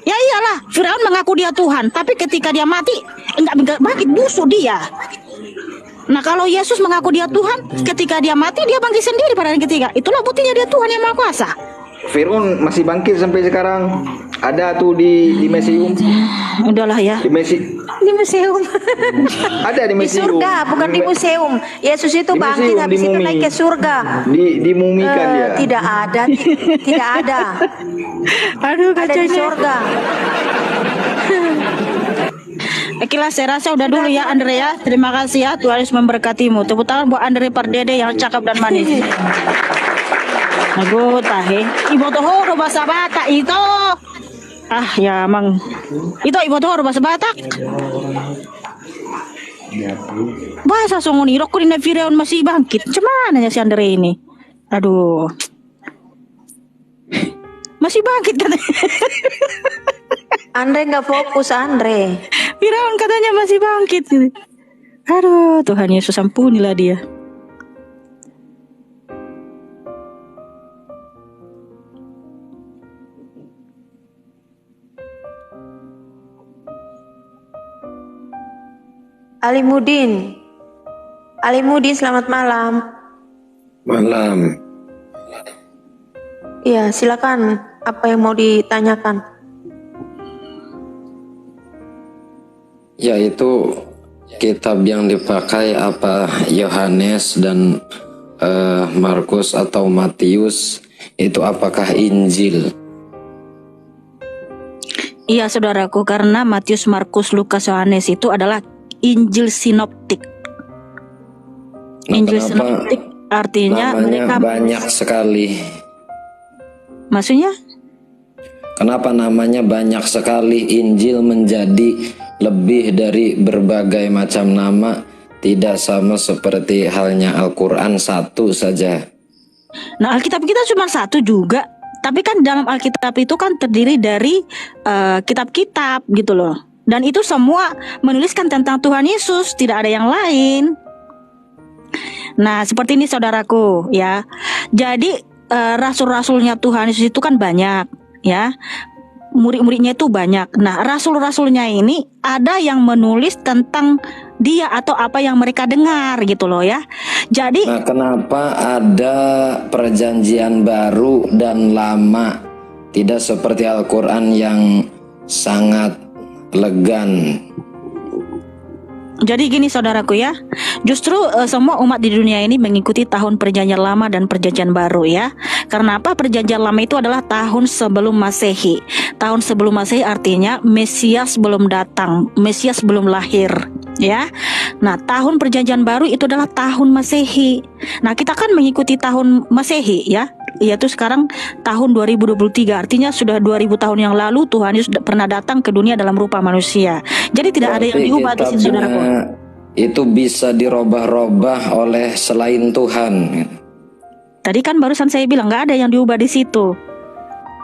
Ya iyalah, Firaun mengaku dia Tuhan, tapi ketika dia mati enggak bangkit, busuk dia. Nah kalau Yesus mengaku dia Tuhan, ketika dia mati dia bangkit sendiri pada hari ketiga. Itulah buktinya dia Tuhan yang Maha Kuasa. Fir'aun masih bangkit sampai sekarang. Ada tuh di museum. Udahlah ya. Di museum. Ada di museum. Di surga, bukan di museum. Yesus itu Di bangkit museum, habis di itu mumi. naik ke surga. Dimumikan dia. Tidak ada, tidak ada. Aduh, ada di surga. Okelah, saya rasa udah dulu ya Andrea. Terima kasih ya, Tuhan Yesus memberkatimu. Tepuk tangan buat Andre Pardede yang cakep dan manis. Aduh, tahe. Ibu tuh udah bahasa Batak itu. Ah, ya mang. Itu ibu tuh udah bahasa Batak. Bahasa Songoni rok di Firaun masih bangkit. Cuman si Andre ini. Aduh. Masih bangkit katanya. Andre nggak fokus, Andre. Firaun katanya masih bangkit. Aduh, Tuhan Yesus ampunilah dia. Alimudin, selamat malam. Malam. Iya, silakan. Apa yang mau ditanyakan? Yaitu kitab yang dipakai apa Yohanes dan Markus atau Matius itu apakah Injil? Iya saudaraku, karena Matius, Markus, Lukas, Yohanes itu adalah Injil sinoptik. Injil sinoptik artinya Namanya mereka banyak sekali. Maksudnya? Kenapa namanya banyak sekali? Injil menjadi lebih dari berbagai macam nama, tidak sama seperti halnya Al-Quran satu saja. Nah, Alkitab kita cuma satu juga. Tapi kan dalam Alkitab itu kan terdiri dari kitab-kitab gitu loh. Dan itu semua menuliskan tentang Tuhan Yesus, tidak ada yang lain. Nah, seperti ini saudaraku ya. Jadi rasul-rasulnya Tuhan Yesus itu kan banyak ya. Murid-muridnya itu banyak. Nah, rasul-rasulnya ini ada yang menulis tentang dia atau apa yang mereka dengar gitu loh ya. Jadi Nah, kenapa ada perjanjian baru dan lama, tidak seperti Al-Quran yang sangat elegan? Jadi gini saudaraku ya, justru semua umat di dunia ini mengikuti tahun perjanjian lama dan perjanjian baru ya. Karena apa? Perjanjian lama itu adalah tahun sebelum Masehi. Tahun sebelum Masehi artinya Mesias belum datang, Mesias belum lahir ya. Nah, tahun perjanjian baru itu adalah tahun Masehi. Nah, kita kan mengikuti tahun Masehi ya, yaitu sekarang tahun 2023. Artinya sudah 2000 tahun yang lalu Tuhan Yesus pernah datang ke dunia dalam rupa manusia. Jadi tidak ada yang diubah di sini saudaraku. Itu bisa dirubah-rubah oleh selain Tuhan. Tadi kan barusan saya bilang nggak ada yang diubah di situ.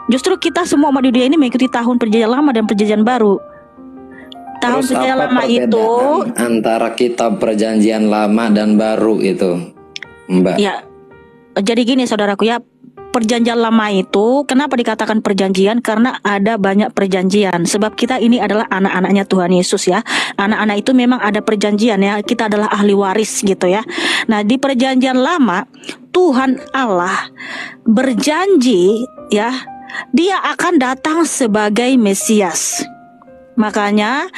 Justru kita semua umat di dunia ini mengikuti tahun perjanjian lama dan perjanjian baru. Tahun Terus perjanjian apa lama itu perbedaan antara kitab perjanjian lama dan baru itu, Mbak? ya. Jadi gini saudaraku ya, perjanjian lama itu kenapa dikatakan perjanjian? Karena ada banyak perjanjian. Sebab kita ini adalah anak-anaknya Tuhan Yesus ya. Anak-anak itu memang ada perjanjian ya. Kita adalah ahli waris gitu ya. Nah, di perjanjian lama Tuhan Allah berjanji ya, Dia akan datang sebagai Mesias. Makanya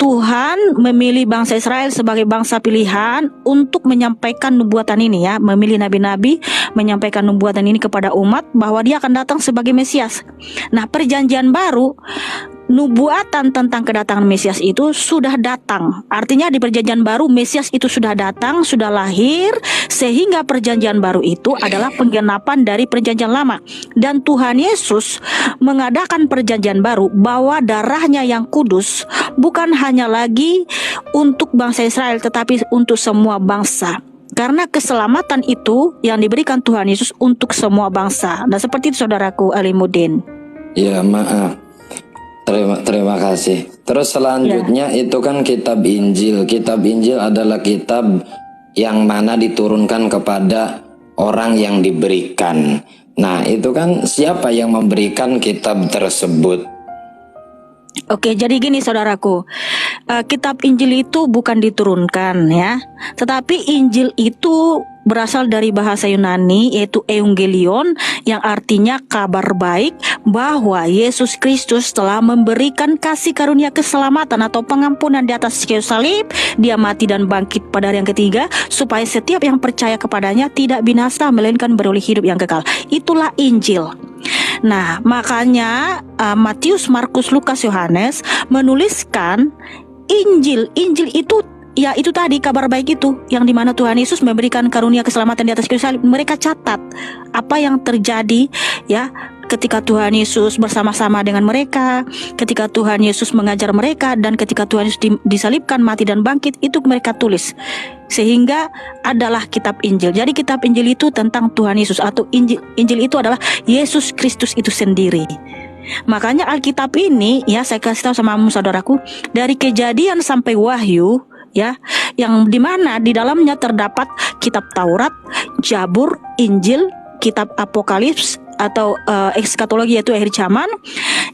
Tuhan memilih bangsa Israel sebagai bangsa pilihan untuk menyampaikan nubuatan ini ya, memilih nabi-nabi menyampaikan nubuatan ini kepada umat bahwa dia akan datang sebagai Mesias. Nah, perjanjian baru, nubuatan tentang kedatangan Mesias itu sudah datang. Artinya di perjanjian baru Mesias itu sudah datang, sudah lahir, sehingga perjanjian baru itu adalah penggenapan dari perjanjian lama. Dan Tuhan Yesus mengadakan perjanjian baru bahwa darahnya yang kudus bukan hanya lagi untuk bangsa Israel tetapi untuk semua bangsa. Karena keselamatan itu yang diberikan Tuhan Yesus untuk semua bangsa. Nah, seperti itu saudaraku Alimuddin. Ya, maaf. Terima kasih. Terus selanjutnya itu kan kitab Injil. Kitab Injil adalah kitab yang mana diturunkan kepada orang yang diberikan. Nah, itu kan siapa yang memberikan kitab tersebut? Oke, jadi gini saudaraku, kitab Injil itu bukan diturunkan ya, tetapi Injil itu berasal dari bahasa Yunani yaitu Evangelion, yang artinya kabar baik bahwa Yesus Kristus telah memberikan kasih karunia keselamatan atau pengampunan di atas kayu salib. Dia mati dan bangkit pada hari yang ketiga supaya setiap yang percaya kepadanya tidak binasa melainkan beroleh hidup yang kekal. Itulah Injil. Nah, makanya Matius, Markus, Lukas, Yohanes menuliskan Injil. Injil itu ya itu tadi kabar baik itu yang dimana Tuhan Yesus memberikan karunia keselamatan di atas kayu salib. Mereka catat apa yang terjadi ya ketika Tuhan Yesus bersama-sama dengan mereka, ketika Tuhan Yesus mengajar mereka, dan ketika Tuhan Yesus disalibkan, mati dan bangkit, itu mereka tulis. Sehingga adalah kitab Injil. Jadi kitab Injil itu tentang Tuhan Yesus, atau Injil itu adalah Yesus Kristus itu sendiri. Makanya Alkitab ini ya, saya kasih tahu sama saudaraku, dari Kejadian sampai Wahyu ya, yang dimana di dalamnya terdapat kitab Taurat, Jabur, Injil, kitab Apokalips atau ekskatologi yaitu akhir zaman,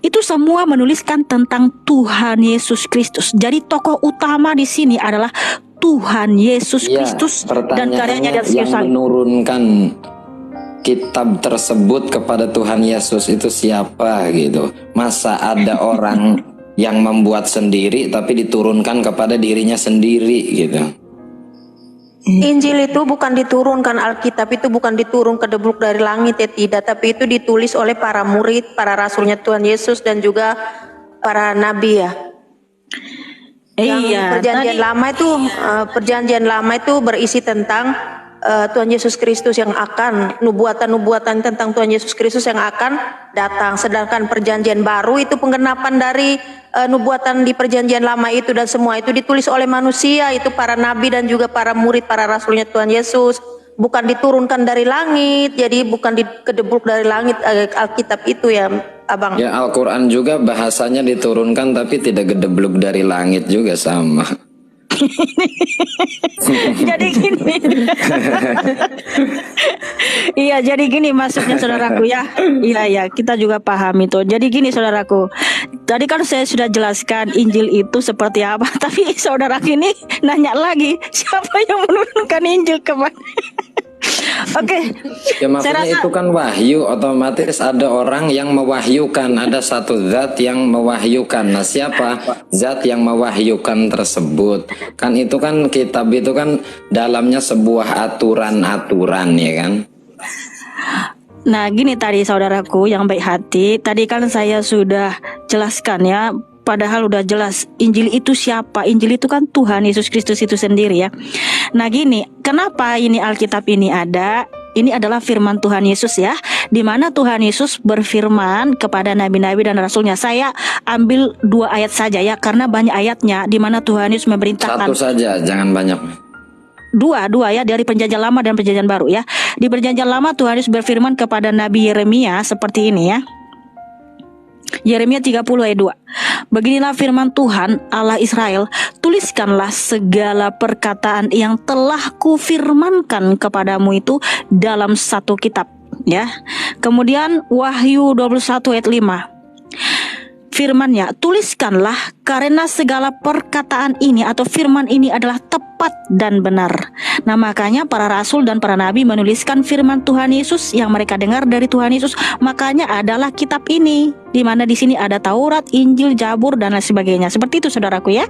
itu semua menuliskan tentang Tuhan Yesus Kristus. Jadi tokoh utama di sini adalah Tuhan Yesus Kristus dan karyanya di atas kayu salib. Yang menurunkan kitab tersebut kepada Tuhan Yesus itu siapa gitu? Masa ada orang yang membuat sendiri tapi diturunkan kepada dirinya sendiri gitu? Injil itu bukan diturunkan, Alkitab itu bukan diturun ke debluk dari langit ya, tidak, tapi itu ditulis oleh para murid, para rasulnya Tuhan Yesus, dan juga para nabi ya. Iya, Perjanjian lama itu berisi tentang Tuhan Yesus Kristus yang akan, nubuatan-nubuatan tentang Tuhan Yesus Kristus yang akan datang. Sedangkan perjanjian baru itu penggenapan dari nubuatan di perjanjian lama itu, dan semua itu ditulis oleh manusia, itu para nabi dan juga para murid, para rasulnya Tuhan Yesus. Bukan diturunkan dari langit, jadi bukan dikedebluk dari langit Alkitab itu ya, Abang. Ya, Al-Quran juga bahasanya diturunkan tapi tidak gedebluk dari langit juga sama. Jadi gini. Iya, jadi gini maksudnya saudaraku ya. Iya, kita juga paham itu. Jadi gini saudaraku. Tadi kan saya sudah jelaskan Injil itu seperti apa, tapi saudara ini nanya lagi, siapa yang menurunkan Injil kemana? Oke. Ya maksudnya itu kan wahyu, otomatis ada orang yang mewahyukan, ada satu zat yang mewahyukan. Nah, siapa zat yang mewahyukan tersebut? Kan itu kan kitab itu kan dalamnya sebuah aturan-aturan ya kan. Nah, gini tadi saudaraku yang baik hati, tadi kan saya sudah jelaskan ya. Padahal udah jelas Injil itu siapa? Injil itu kan Tuhan Yesus Kristus itu sendiri ya. Nah gini, kenapa ini Alkitab ini ada? Ini adalah firman Tuhan Yesus ya, di mana Tuhan Yesus berfirman kepada nabi-nabi dan rasulnya. Saya ambil 2 ayat saja ya, karena banyak ayatnya di mana Tuhan Yesus memerintahkan. Satu saja, jangan banyak. Dua ya, dari perjanjian lama dan perjanjian baru ya. Di perjanjian lama Tuhan Yesus berfirman kepada Nabi Yeremia seperti ini ya. Yeremia 30 ayat 2. Beginilah firman Tuhan Allah Israel, tuliskanlah segala perkataan yang telah kufirmankan kepadamu itu dalam satu kitab ya. Kemudian Wahyu 21 ayat 5. Firman-Nya, tuliskanlah karena segala perkataan ini atau firman ini adalah tepat dan benar. Nah, makanya para rasul dan para nabi menuliskan firman Tuhan Yesus yang mereka dengar dari Tuhan Yesus. Makanya adalah kitab ini, di mana di sini ada Taurat, Injil, Zabur dan lain sebagainya. Seperti itu saudaraku ya.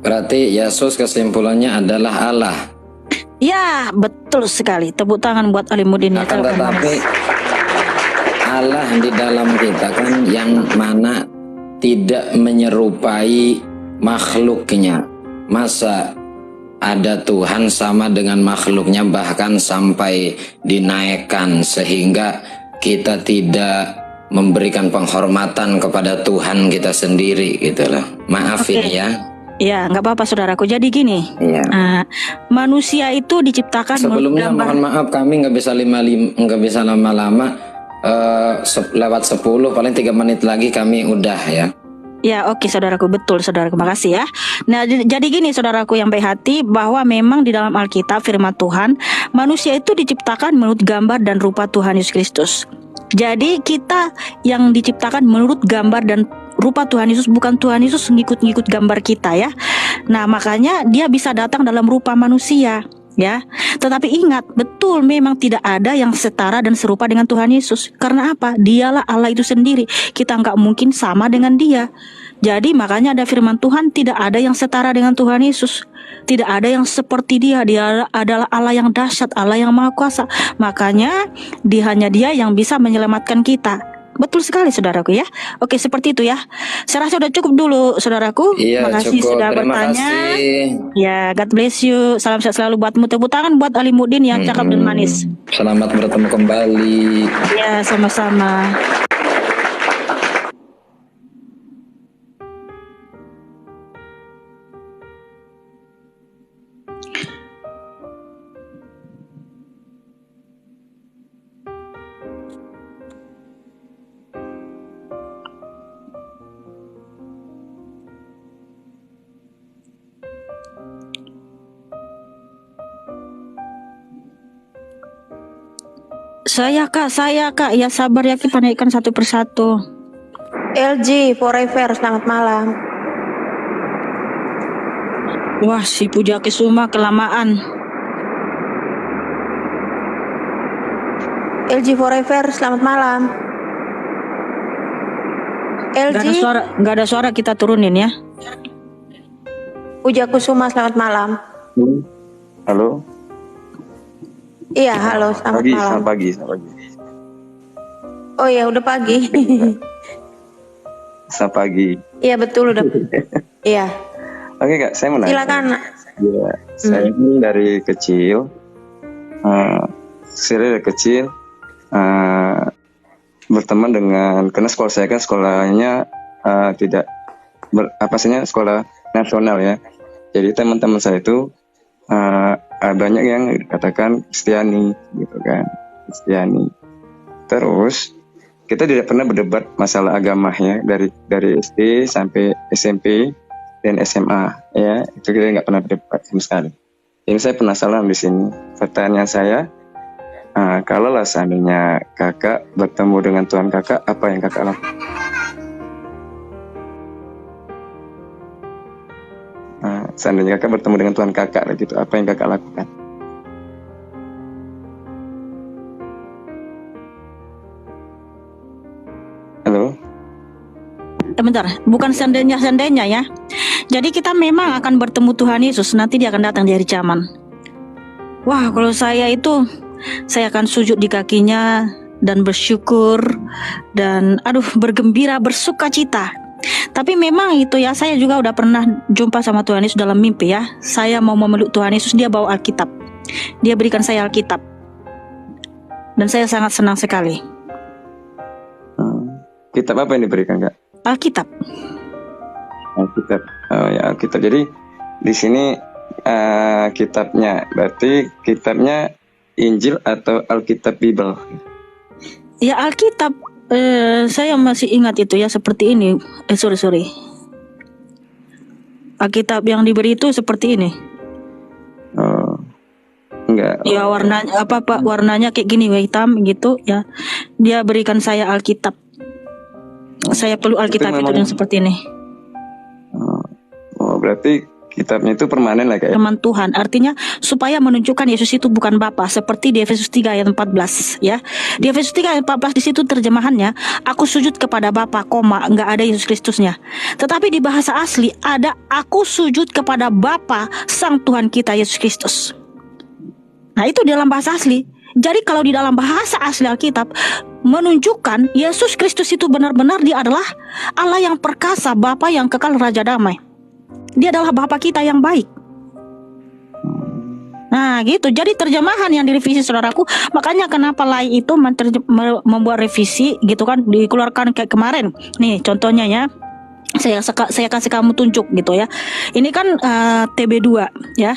Berarti Yesus kesimpulannya adalah Allah. Ya, betul sekali. Tepuk tangan buat Alimuddin ya. Akan tetapi Allah di dalam kita kan yang mana tidak menyerupai makhluknya. Masa ada Tuhan sama dengan makhluknya, bahkan sampai dinaikkan sehingga kita tidak memberikan penghormatan kepada Tuhan kita sendiri gitu loh. Maaf ini ya. Ya, nggak apa-apa saudaraku. Jadi gini, manusia itu diciptakan. Sebelumnya mohon maaf kami nggak bisa lama-lama. Lewat 10 paling 3 menit lagi kami udah ya. Ya oke saudaraku, betul saudaraku, makasih ya. Nah jadi gini saudaraku yang baik hati, bahwa memang di dalam Alkitab firman Tuhan, manusia itu diciptakan menurut gambar dan rupa Tuhan Yesus Kristus. Jadi kita yang diciptakan menurut gambar dan rupa Tuhan Yesus, bukan Tuhan Yesus ngikut-ngikut gambar kita ya. Nah makanya dia bisa datang dalam rupa manusia ya. Tetapi ingat, betul memang tidak ada yang setara dan serupa dengan Tuhan Yesus. Karena apa? Dialah Allah itu sendiri. Kita nggak mungkin sama dengan dia. Jadi makanya ada firman Tuhan, tidak ada yang setara dengan Tuhan Yesus. Tidak ada yang seperti dia. Dia adalah Allah yang dahsyat, Allah yang maha kuasa. Makanya hanya dia yang bisa menyelamatkan kita. Betul sekali saudaraku ya. Oke, seperti itu ya. Saya rasa sudah cukup dulu saudaraku. Iya, makasih cukup. sudah Terima bertanya. kasih. Ya, God bless you. Salam sehat selalu buatmu. Tepuk tangan buat Alimuddin yang cakap dan manis. Selamat bertemu kembali. Ya, sama-sama. Saya kak, ya sabar ya, kita naikkan satu persatu. LG Forever, selamat malam. Wah, si Puja Kesuma kelamaan. LG Forever, selamat malam. LG. Gak ada suara, kita turunin ya. Puja Kusuma, selamat malam. Halo. Iya, halo, selamat malam. Selamat pagi. Oh ya, udah pagi. Selamat pagi. Iya betul udah. Iya. Oke Kak, saya mau nanya. Silakan. Ya, saya ini dari kecil, berteman dengan, karena sekolah saya kan sekolahnya tidak sekolah nasional ya. Jadi teman-teman saya itu banyak yang katakan Kristiani gitu kan, Kristiani. Terus kita tidak pernah berdebat masalah agama ya, dari SD sampai SMP dan SMA ya, itu kita nggak pernah berdebat sama sekali. Ini saya penasaran di sini. Pertanyaan saya, kalaulah seandainya kakak bertemu dengan Tuhan kakak, apa yang kakak lakukan? Seandainya kakak bertemu dengan Tuhan kakak gitu, apa yang kakak lakukan? Halo? Bentar, bukan seandainya ya. Jadi kita memang akan bertemu Tuhan Yesus, nanti dia akan datang di hari zaman. Wah, kalau saya akan sujud di kakinya dan bersyukur dan bergembira, bersuka cita. Tapi memang itu ya, saya juga udah pernah jumpa sama Tuhan Yesus dalam mimpi ya. Saya mau memeluk Tuhan Yesus, dia bawa Alkitab. Dia berikan saya Alkitab. Dan saya sangat senang sekali. Kitab apa yang diberikan Kak? Alkitab. Alkitab. Oh ya, Alkitab. Jadi di sini kitabnya, berarti kitabnya Injil atau Alkitab Bible? Ya Alkitab. Saya masih ingat itu ya, seperti ini. Sorry. Alkitab yang diberi itu seperti ini. Oh, enggak. Ya warnanya Pak? Warnanya kayak gini, hitam gitu ya. Dia berikan saya Alkitab. Saya perlu Alkitab itu yang seperti ini. Oh, berarti kitabnya itu permanen lah kayak. Teman Tuhan, artinya supaya menunjukkan Yesus itu bukan Bapa, seperti di Efesus 3 ayat 14 ya. Di Efesus 3 ayat 14 di situ terjemahannya, aku sujud kepada Bapa, enggak ada Yesus Kristusnya. Tetapi di bahasa asli ada aku sujud kepada Bapa Sang Tuhan kita Yesus Kristus. Nah, itu dalam bahasa asli. Jadi kalau di dalam bahasa asli Alkitab menunjukkan Yesus Kristus itu benar-benar dia adalah Allah yang perkasa, Bapa yang kekal, Raja damai. Dia adalah Bapa kita yang baik. Nah gitu, jadi terjemahan yang direvisi saudaraku. Makanya kenapa Lai itu membuat revisi gitu kan, dikeluarkan kayak kemarin. Nih contohnya ya, saya kasih kamu tunjuk gitu ya. Ini kan TB2 ya.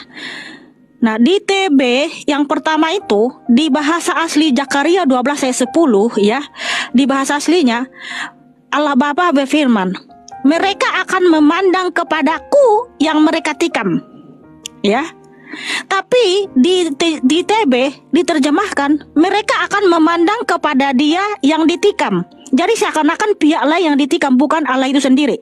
Nah di TB yang pertama itu di bahasa asli Zakaria 12 ayat 10 ya. Di bahasa aslinya Allah Bapa berfirman, mereka akan memandang kepadaku yang mereka tikam. Ya. Tapi di TB diterjemahkan mereka akan memandang kepada dia yang ditikam. Jadi seakan-akan pihak lain yang ditikam, bukan Allah itu sendiri.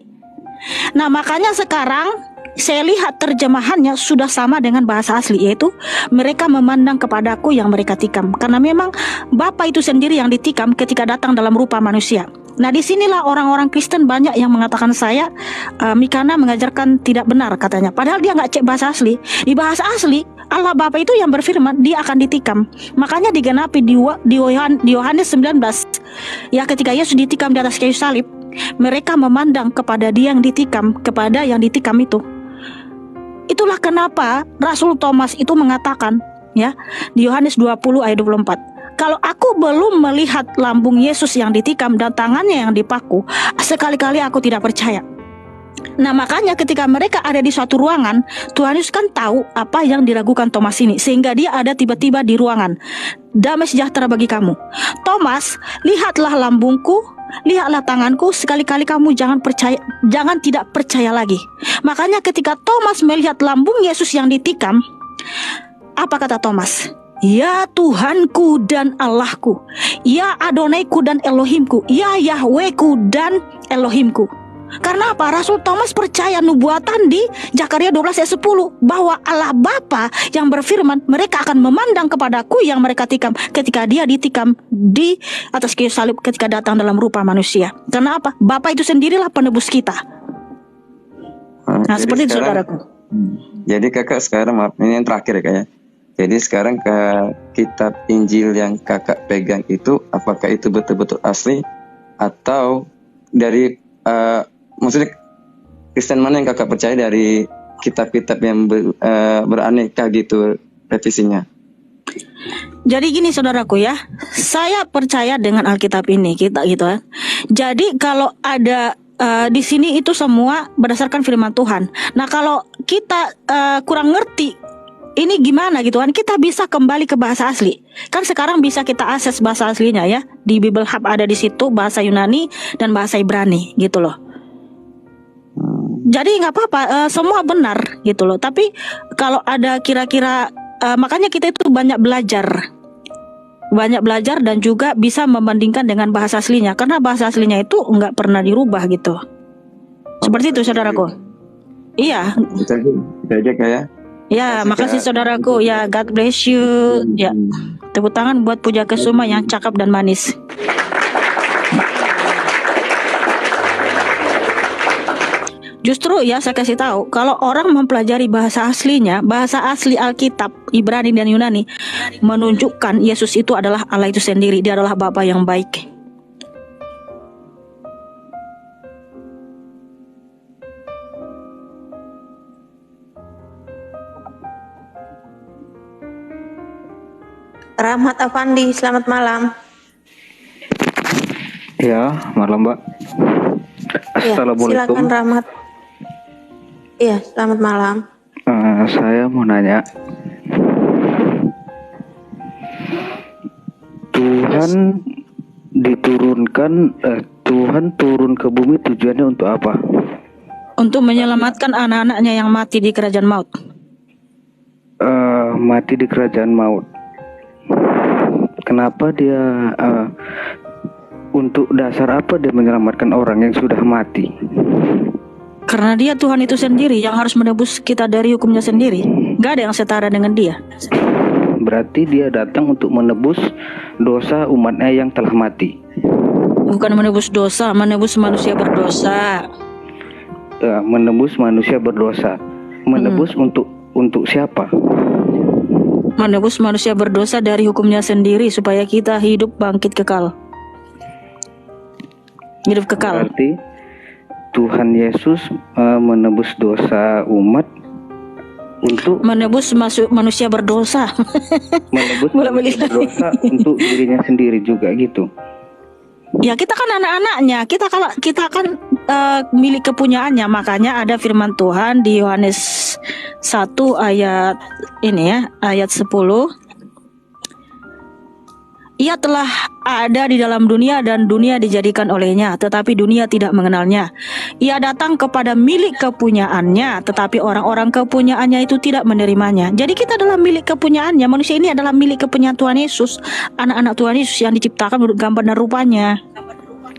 Nah makanya sekarang saya lihat terjemahannya sudah sama dengan bahasa asli, yaitu mereka memandang kepadaku yang mereka tikam. Karena memang Bapa itu sendiri yang ditikam ketika datang dalam rupa manusia. Nah disinilah orang-orang Kristen banyak yang mengatakan saya Mikana mengajarkan tidak benar katanya. Padahal dia nggak cek bahasa asli. Di bahasa asli Allah Bapa itu yang berfirman dia akan ditikam. Makanya digenapi di Yohanes 19 ya, ketika Yesus ditikam di atas kayu salib, mereka memandang kepada dia yang ditikam, kepada yang ditikam itu. Itulah kenapa Rasul Thomas itu mengatakan ya di Yohanes 20 ayat 24, kalau aku belum melihat lambung Yesus yang ditikam dan tangannya yang dipaku, sekali-kali aku tidak percaya. Nah makanya ketika mereka ada di suatu ruangan, Tuhan Yesus kan tahu apa yang diragukan Thomas ini, sehingga dia ada tiba-tiba di ruangan. Damai sejahtera bagi kamu. Thomas, lihatlah lambungku, lihatlah tanganku, sekali-kali kamu jangan tidak percaya lagi. Makanya ketika Thomas melihat lambung Yesus yang ditikam, apa kata Thomas? Ya Tuhanku dan Allahku, ya Adonaiku dan Elohimku, ya Yahwehku dan Elohimku. Karena apa? Rasul Thomas percaya nubuatan di Zakaria 12 ayat 10 bahwa Allah Bapa yang berfirman mereka akan memandang kepadaku yang mereka tikam, ketika dia ditikam di atas kayu salib ketika datang dalam rupa manusia. Karena apa? Bapa itu sendirilah penebus kita. Nah seperti itu saudaraku. Jadi kakak sekarang, maaf ini yang terakhir ya kak ya. Jadi sekarang ke kitab Injil yang kakak pegang itu, apakah itu betul-betul asli atau dari maksudnya Kristen mana yang kakak percaya dari kitab-kitab yang beraneka gitu revisinya? Jadi gini saudaraku ya, saya percaya dengan Alkitab ini kita gitu ya. Jadi kalau ada di sini itu semua berdasarkan firman Tuhan. Nah kalau kita kurang ngerti ini gimana gitu kan, kita bisa kembali ke bahasa asli. Kan sekarang bisa kita akses bahasa aslinya ya, di Bible Hub ada di situ bahasa Yunani dan bahasa Ibrani gitu loh. Jadi nggak apa-apa, semua benar gitu loh. Tapi kalau ada kira-kira makanya kita itu banyak belajar dan juga bisa membandingkan dengan bahasa aslinya, karena bahasa aslinya itu nggak pernah dirubah gitu. Seperti itu saudaraku. Iya. Kita aja kayak. Ya, makasih saudaraku. Ya, God bless you. Ya, tepuk tangan buat Puja Kesuma yang cakep dan manis. Justru ya saya kasih tahu, kalau orang mempelajari bahasa aslinya, bahasa asli Alkitab Ibrani dan Yunani menunjukkan Yesus itu adalah Allah itu sendiri, dia adalah Bapa yang baik. Rahmat Afandi, selamat malam. Ya, malam Mbak. Assalamualaikum. Ya, silakan Rahmat. Iya, selamat malam. Saya mau nanya, Tuhan Tuhan turun ke bumi tujuannya untuk apa? Untuk menyelamatkan anak-anaknya yang mati di kerajaan maut. Mati di kerajaan maut. Kenapa dia untuk dasar apa dia menyelamatkan orang yang sudah mati? Karena dia Tuhan itu sendiri yang harus menebus kita dari hukumnya sendiri. Gak ada yang setara dengan dia. Berarti dia datang untuk menebus dosa umatnya yang telah mati. Bukan menebus dosa, menebus manusia berdosa. Menebus manusia berdosa. Menebus untuk siapa? Menebus manusia berdosa dari hukumnya sendiri supaya kita hidup bangkit kekal. Hidup kekal. Berarti Tuhan Yesus menebus dosa umat untuk menebus manusia berdosa. Menebus manusia berdosa untuk dirinya sendiri juga gitu. Ya kita kan anak-anaknya, kita kan milik kepunyaannya. Makanya ada firman Tuhan di Yohanes 1 ayat ini ya, ayat 10. Ia telah ada di dalam dunia dan dunia dijadikan olehnya, tetapi dunia tidak mengenalnya. Ia datang kepada milik kepunyaannya, tetapi orang-orang kepunyaannya itu tidak menerimanya. Jadi kita adalah milik kepunyaannya. Manusia ini adalah milik kepunyaan Tuhan Yesus, anak-anak Tuhan Yesus yang diciptakan menurut gambar dan rupanya.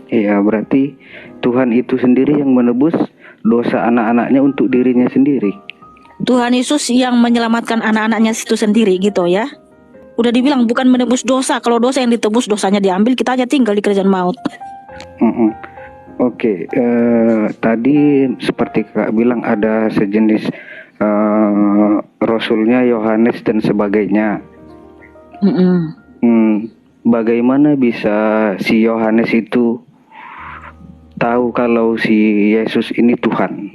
Iya, berarti Tuhan itu sendiri yang menebus dosa anak-anaknya untuk dirinya sendiri. Tuhan Yesus yang menyelamatkan anak-anaknya itu sendiri gitu ya. Udah dibilang bukan menebus dosa. Kalau dosa yang ditebus, dosanya diambil, kita aja tinggal di kerajaan maut. Oke, tadi seperti Kak bilang ada sejenis Rasulnya Yohanes dan sebagainya. Bagaimana bisa si Yohanes itu tahu kalau si Yesus ini Tuhan?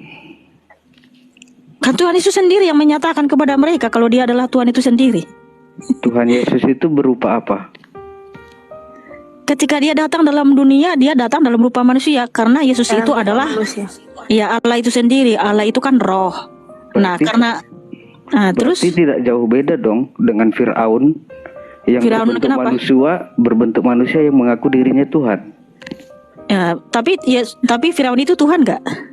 Kan Tuhan Yesus sendiri yang menyatakan kepada mereka kalau dia adalah Tuhan itu sendiri. Tuhan Yesus itu berupa apa? Ketika dia datang dalam dunia, dia datang dalam rupa manusia. Karena Yesus itu adalah ya Allah itu sendiri. Allah itu kan roh. Terus tidak jauh beda dong dengan Firaun yang berbentuk manusia yang mengaku dirinya Tuhan. Ya, tapi Firaun itu Tuhan nggak?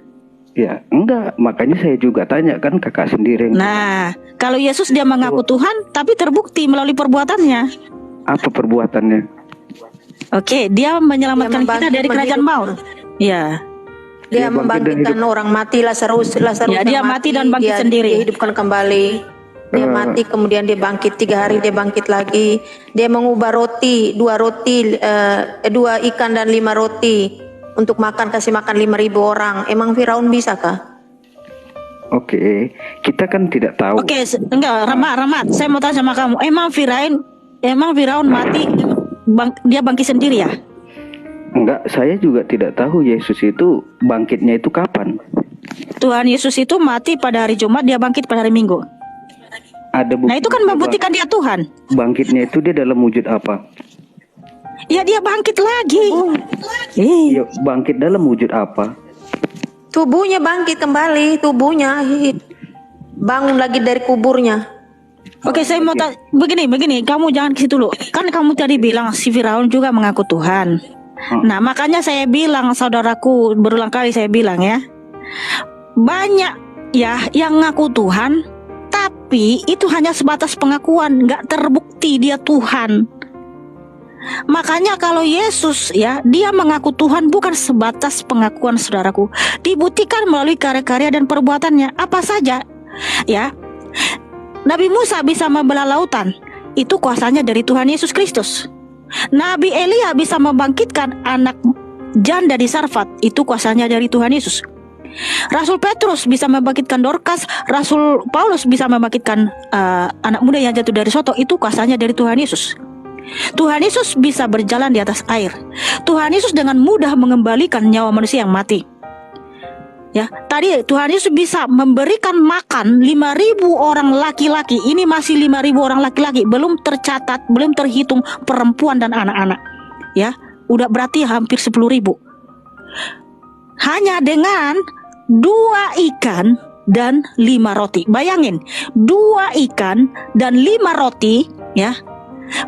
Ya enggak, makanya saya juga tanya kan kakak sendiri. Nah, kalau Yesus dia mengaku Tuhan, tapi terbukti melalui perbuatannya. Apa perbuatannya? Oke, dia menyelamatkan kita dari kerajaan maut. Ya. Dia membangkitkan orang mati, Lazarus ya, dia mati dan bangkit sendiri. Dia hidupkan kembali. Dia mati, kemudian dia bangkit 3 hari, dia bangkit lagi. Dia mengubah roti, 2 ikan dan 5 roti. Untuk kasih makan 5.000 orang. Emang Firaun bisa kah? Oke, kita kan tidak tahu. Oke, enggak, Rahmat, saya mau tanya sama kamu. Emang Firaun mati, dia bangkit sendiri ya? Enggak, saya juga tidak tahu Yesus itu bangkitnya itu kapan. Tuhan Yesus itu mati pada hari Jumat, dia bangkit pada hari Minggu. Ada bukti. Nah itu kan membuktikan dia Tuhan. Bangkitnya itu dia dalam wujud apa? Ya dia bangkit lagi. Ya, bangkit dalam wujud apa? Tubuhnya bangkit kembali, tubuhnya bangun lagi dari kuburnya. Oke, saya mau begini, kamu jangan ke situ dulu. Kan kamu tadi bilang si Firaun juga mengaku Tuhan. Nah, makanya saya bilang, saudaraku, berulang kali saya bilang ya, banyak ya yang ngaku Tuhan, tapi itu hanya sebatas pengakuan, nggak terbukti dia Tuhan. Makanya kalau Yesus ya, dia mengaku Tuhan bukan sebatas pengakuan, saudaraku, dibuktikan melalui karya-karya dan perbuatannya. Apa saja ya, Nabi Musa bisa membelah lautan, itu kuasanya dari Tuhan Yesus Kristus. Nabi Elia bisa membangkitkan anak janda di Sarfat, itu kuasanya dari Tuhan Yesus. Rasul Petrus bisa membangkitkan Dorcas, Rasul Paulus bisa membangkitkan anak muda yang jatuh dari soto, itu kuasanya dari Tuhan Yesus. Tuhan Yesus bisa berjalan di atas air. Tuhan Yesus dengan mudah mengembalikan nyawa manusia yang mati. Ya, tadi Tuhan Yesus bisa memberikan makan 5.000 orang laki-laki. Ini masih 5.000 orang laki-laki, belum tercatat, belum terhitung perempuan dan anak-anak. Ya, udah berarti hampir 10.000. Hanya dengan 2 ikan dan 5 roti. Bayangin, 2 ikan dan 5 roti ya,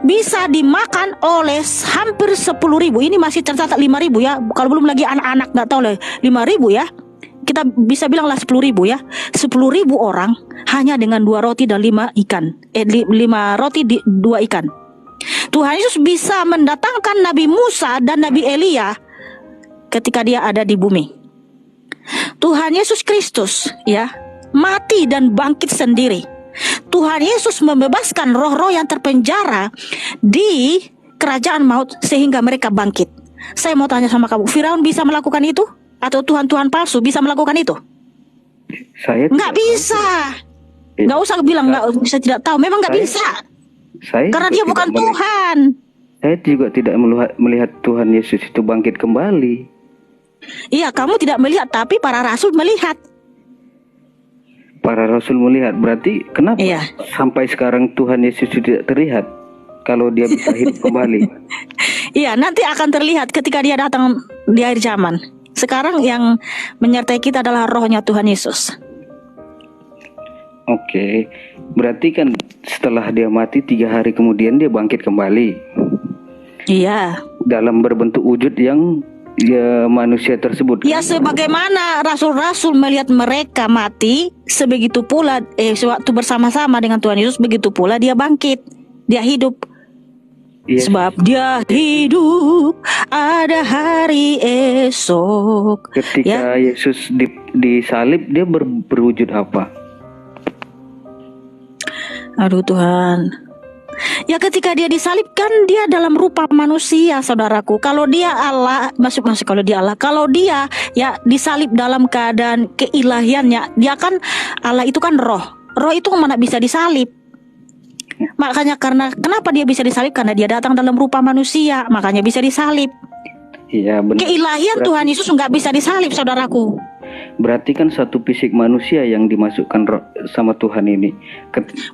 bisa dimakan oleh hampir 10.000. Ini masih tercatat 5.000 ya. Kalau belum lagi anak-anak, nggak tahu lah 5.000 ya. Kita bisa bilanglah 10.000 ya. 10.000 orang hanya dengan 2 roti dan 5 ikan. 5 roti 2 ikan. Tuhan Yesus bisa mendatangkan Nabi Musa dan Nabi Elia ketika dia ada di bumi. Tuhan Yesus Kristus ya, mati dan bangkit sendiri. Tuhan Yesus membebaskan roh-roh yang terpenjara di kerajaan maut sehingga mereka bangkit. Saya mau tanya sama kamu, Firaun bisa melakukan itu? Atau Tuhan-Tuhan palsu bisa melakukan itu? Saya nggak bisa. Nggak usah bilang nggak bisa, tidak tahu. Memang nggak bisa. Karena dia bukan Tuhan. Saya juga tidak melihat Tuhan Yesus itu bangkit kembali. Iya, kamu tidak melihat, tapi para rasul melihat. Para rasul melihat, berarti kenapa sampai sekarang Tuhan Yesus tidak terlihat kalau dia bisa hidup kembali? Iya, nanti akan terlihat ketika dia datang di akhir zaman. Sekarang yang menyertai kita adalah rohnya Tuhan Yesus. Oke, berarti kan setelah dia mati 3 hari kemudian dia bangkit kembali. Iya. Dalam berbentuk wujud yang ya manusia tersebut. Ya, sebagaimana rasul-rasul melihat mereka mati, sebegitu pula sewaktu bersama-sama dengan Tuhan Yesus, begitu pula dia bangkit, dia hidup. Sebab dia hidup, ada hari esok. Ketika Yesus disalib, dia berwujud apa? Aduh Tuhan. Ya, ketika dia disalibkan, dia dalam rupa manusia, saudaraku. Kalau dia Allah, kalau dia ya disalib dalam keadaan keilahiannya, dia kan Allah, itu kan roh. Roh itu mana bisa disalib. Makanya kenapa dia bisa disalib? Karena dia datang dalam rupa manusia, makanya bisa disalib. Iya, benar. Keilahian Tuhan Yesus nggak bisa disalib, saudaraku. Berarti kan satu fisik manusia yang dimasukkan sama Tuhan ini.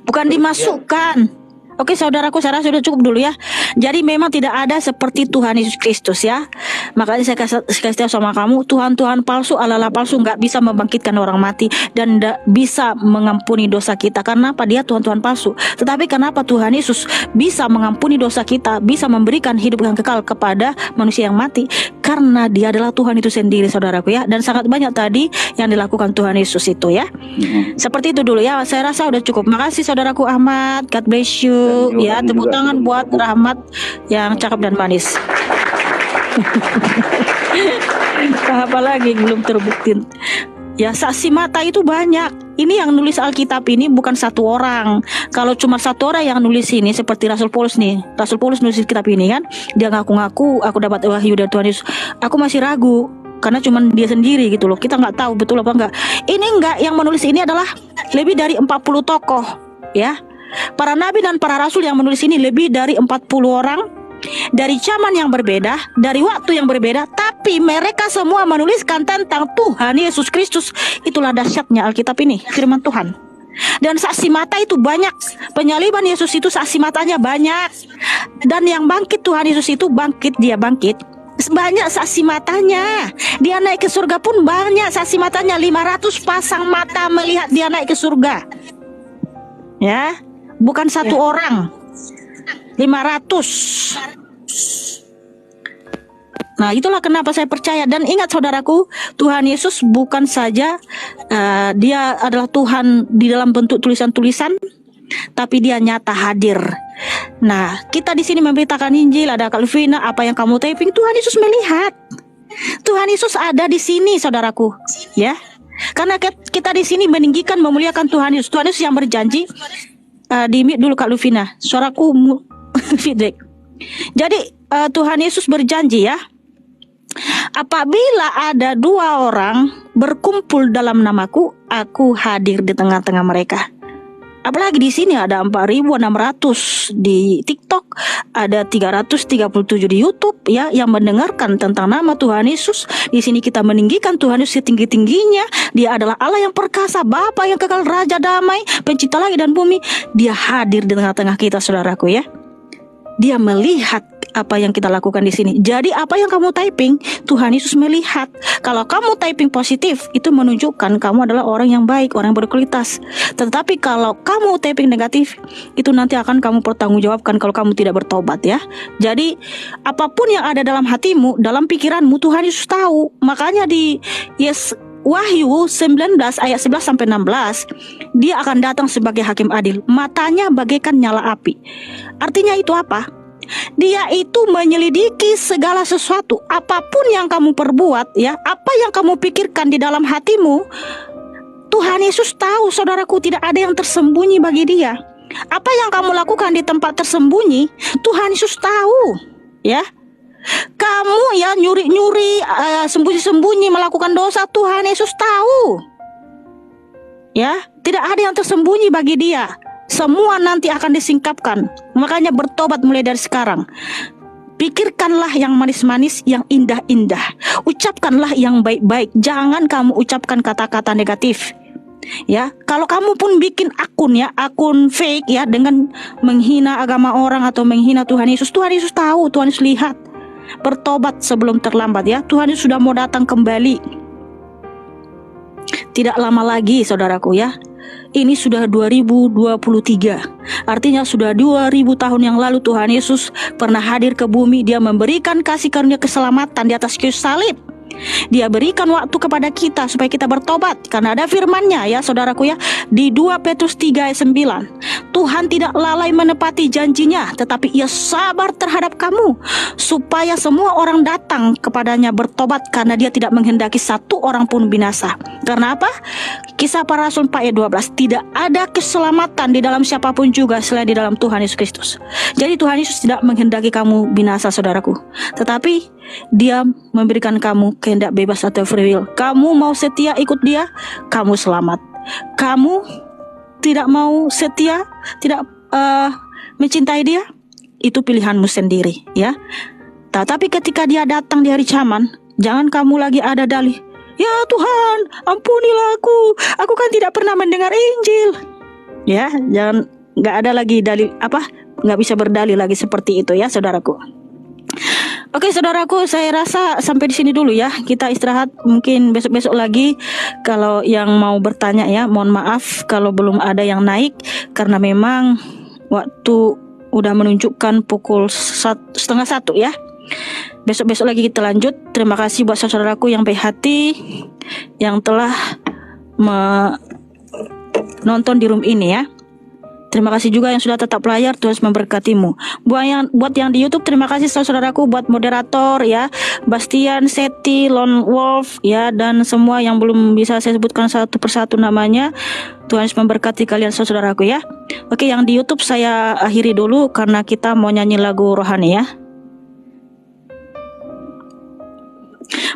Bukan dimasukkan. Oke, saudaraku, saya rasa sudah cukup dulu ya. Jadi memang tidak ada seperti Tuhan Yesus Kristus ya. Makanya saya kasih tahu sama kamu, Tuhan-Tuhan palsu, Allah palsu nggak bisa membangkitkan orang mati dan tidak bisa mengampuni dosa kita. Karena apa? Dia Tuhan-Tuhan palsu. Tetapi kenapa Tuhan Yesus bisa mengampuni dosa kita, bisa memberikan hidup yang kekal kepada manusia yang mati? Karena dia adalah Tuhan itu sendiri, saudaraku ya. Dan sangat banyak tadi yang dilakukan Tuhan Yesus itu ya. Seperti itu dulu ya. Saya rasa udah cukup. Makasih saudaraku Ahmad. God bless you. Ya, tepuk tangan buat Rahmat yang cakep dan manis. Apa lagi belum terbukti? Ya, saksi mata itu banyak. Ini yang nulis Alkitab ini bukan satu orang. Kalau cuma satu orang yang nulis ini, seperti Rasul Paulus nih. Rasul Paulus nulis kitab ini kan, dia ngaku-ngaku aku dapat wahyu dari Tuhan Yesus. Aku masih ragu karena cuma dia sendiri gitu loh. Kita nggak tahu betul apa enggak. Ini enggak, yang menulis ini adalah lebih dari 40 tokoh ya. Para nabi dan para rasul yang menulis ini lebih dari 40 orang dari zaman yang berbeda, dari waktu yang berbeda, tapi mereka semua menuliskan tentang Tuhan Yesus Kristus. Itulah dahsyatnya Alkitab ini, firman Tuhan. Dan saksi mata itu banyak. Penyaliban Yesus itu saksi matanya banyak. Dan yang bangkit Tuhan Yesus itu bangkit, dia bangkit. Banyak saksi matanya. Dia naik ke surga pun banyak saksi matanya. 500 pasang mata melihat dia naik ke surga. Ya, bukan satu orang. 500. Nah, itulah kenapa saya percaya. Dan ingat saudaraku, Tuhan Yesus bukan saja dia adalah Tuhan di dalam bentuk tulisan-tulisan, tapi dia nyata hadir. Nah, kita di sini memberitakan Injil, ada Kalvina, apa yang kamu typing, Tuhan Yesus melihat. Tuhan Yesus ada di sini, saudaraku, ya. Karena kita di sini meninggikan, memuliakan Tuhan Yesus. Tuhan Yesus yang berjanji. Di mute dulu Kak Luvina, suaraku feedback. Jadi Tuhan Yesus berjanji, ya, apabila ada 2 orang berkumpul dalam namaku, aku hadir di tengah-tengah mereka. Apalagi di sini ada 4.600 di TikTok, ada 337 di YouTube, ya, yang mendengarkan tentang nama Tuhan Yesus. Di sini kita meninggikan Tuhan Yesus setinggi-tingginya. Dia adalah Allah yang perkasa, Bapa yang kekal, Raja damai, Pencipta langit dan bumi. Dia hadir di tengah-tengah kita, saudaraku, ya. Dia melihat apa yang kita lakukan di sini. Jadi apa yang kamu typing, Tuhan Yesus melihat. Kalau kamu typing positif, itu menunjukkan kamu adalah orang yang baik, orang yang berkualitas. Tetapi kalau kamu typing negatif, itu nanti akan kamu pertanggungjawabkan kalau kamu tidak bertobat, ya. Jadi apapun yang ada dalam hatimu, dalam pikiranmu, Tuhan Yesus tahu. Makanya di Wahyu 19 ayat 11 sampai 16, dia akan datang sebagai hakim adil. Matanya bagaikan nyala api. Artinya itu apa? Dia itu menyelidiki segala sesuatu. Apapun yang kamu perbuat, ya, apa yang kamu pikirkan di dalam hatimu, Tuhan Yesus tahu, saudaraku. Tidak ada yang tersembunyi bagi dia. Apa yang kamu lakukan di tempat tersembunyi, Tuhan Yesus tahu, ya. Kamu, ya, nyuri-nyuri, sembunyi-sembunyi melakukan dosa, Tuhan Yesus tahu, ya. Tidak ada yang tersembunyi bagi dia. Semua nanti akan disingkapkan. Makanya bertobat mulai dari sekarang. Pikirkanlah yang manis-manis, yang indah-indah. Ucapkanlah yang baik-baik. Jangan kamu ucapkan kata-kata negatif. Ya, kalau kamu pun bikin akun, ya, akun fake, ya, dengan menghina agama orang atau menghina Tuhan Yesus tahu, Tuhan Yesus lihat. Bertobat sebelum terlambat, ya. Tuhan Yesus sudah mau datang kembali. Tidak lama lagi, saudaraku, ya. Ini sudah 2023. Artinya sudah 2000 tahun yang lalu Tuhan Yesus pernah hadir ke bumi. Dia memberikan kasih karunia keselamatan di atas kayu salib. Dia berikan waktu kepada kita supaya kita bertobat. Karena ada firman-Nya, ya, saudaraku, ya, di 2 Petrus 3 ayat 9. Tuhan tidak lalai menepati janjinya, tetapi ia sabar terhadap kamu, supaya semua orang datang kepadanya bertobat, karena dia tidak menghendaki satu orang pun binasa. Karena apa? Kisah Para Rasul 4 ayat 12. Tidak ada keselamatan di dalam siapapun juga selain di dalam Tuhan Yesus Kristus. Jadi Tuhan Yesus tidak menghendaki kamu binasa, saudaraku, tetapi Dia memberikan kamu kehendak bebas atau free will. Kamu mau setia ikut Dia, kamu selamat. Kamu tidak mau setia, tidak mencintai Dia, itu pilihanmu sendiri, ya. Tetapi ketika Dia datang di hari kiamat, jangan kamu lagi ada dalih, ya Tuhan, ampunilah aku kan tidak pernah mendengar Injil. Ya, jangan, nggak ada lagi dalil, nggak bisa berdalil lagi seperti itu, ya, saudaraku. Oke, saudaraku, saya rasa sampai di sini dulu, ya. Kita istirahat, mungkin besok-besok lagi. Kalau yang mau bertanya, ya, mohon maaf kalau belum ada yang naik, karena memang waktu udah menunjukkan pukul 12:30, ya. Besok-besok lagi kita lanjut. Terima kasih buat saudaraku yang baik hati, yang telah menonton di room ini, ya. Terima kasih juga yang sudah tetap layar. Tuhan memberkatimu. Buat yang di YouTube, terima kasih saudaraku, buat moderator, ya, Bastian, Seti, Lone Wolf, ya, dan semua yang belum bisa saya sebutkan satu persatu namanya. Tuhan memberkati kalian saudaraku, ya. Oke, yang di YouTube saya akhiri dulu karena kita mau nyanyi lagu rohani, ya.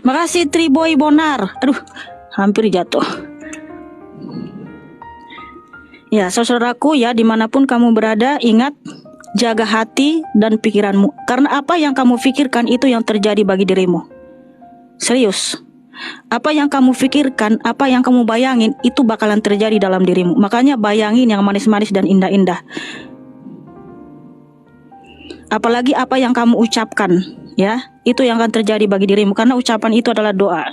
Makasih Triboy Bonar. Aduh, hampir jatuh. Ya, saudaraku, ya, dimanapun kamu berada, ingat, jaga hati dan pikiranmu. Karena apa yang kamu pikirkan itu yang terjadi bagi dirimu. Serius. Apa yang kamu pikirkan, apa yang kamu bayangin itu bakalan terjadi dalam dirimu. Makanya bayangin yang manis-manis dan indah-indah. Apalagi apa yang kamu ucapkan, ya, itu yang akan terjadi bagi dirimu. Karena ucapan itu adalah doa.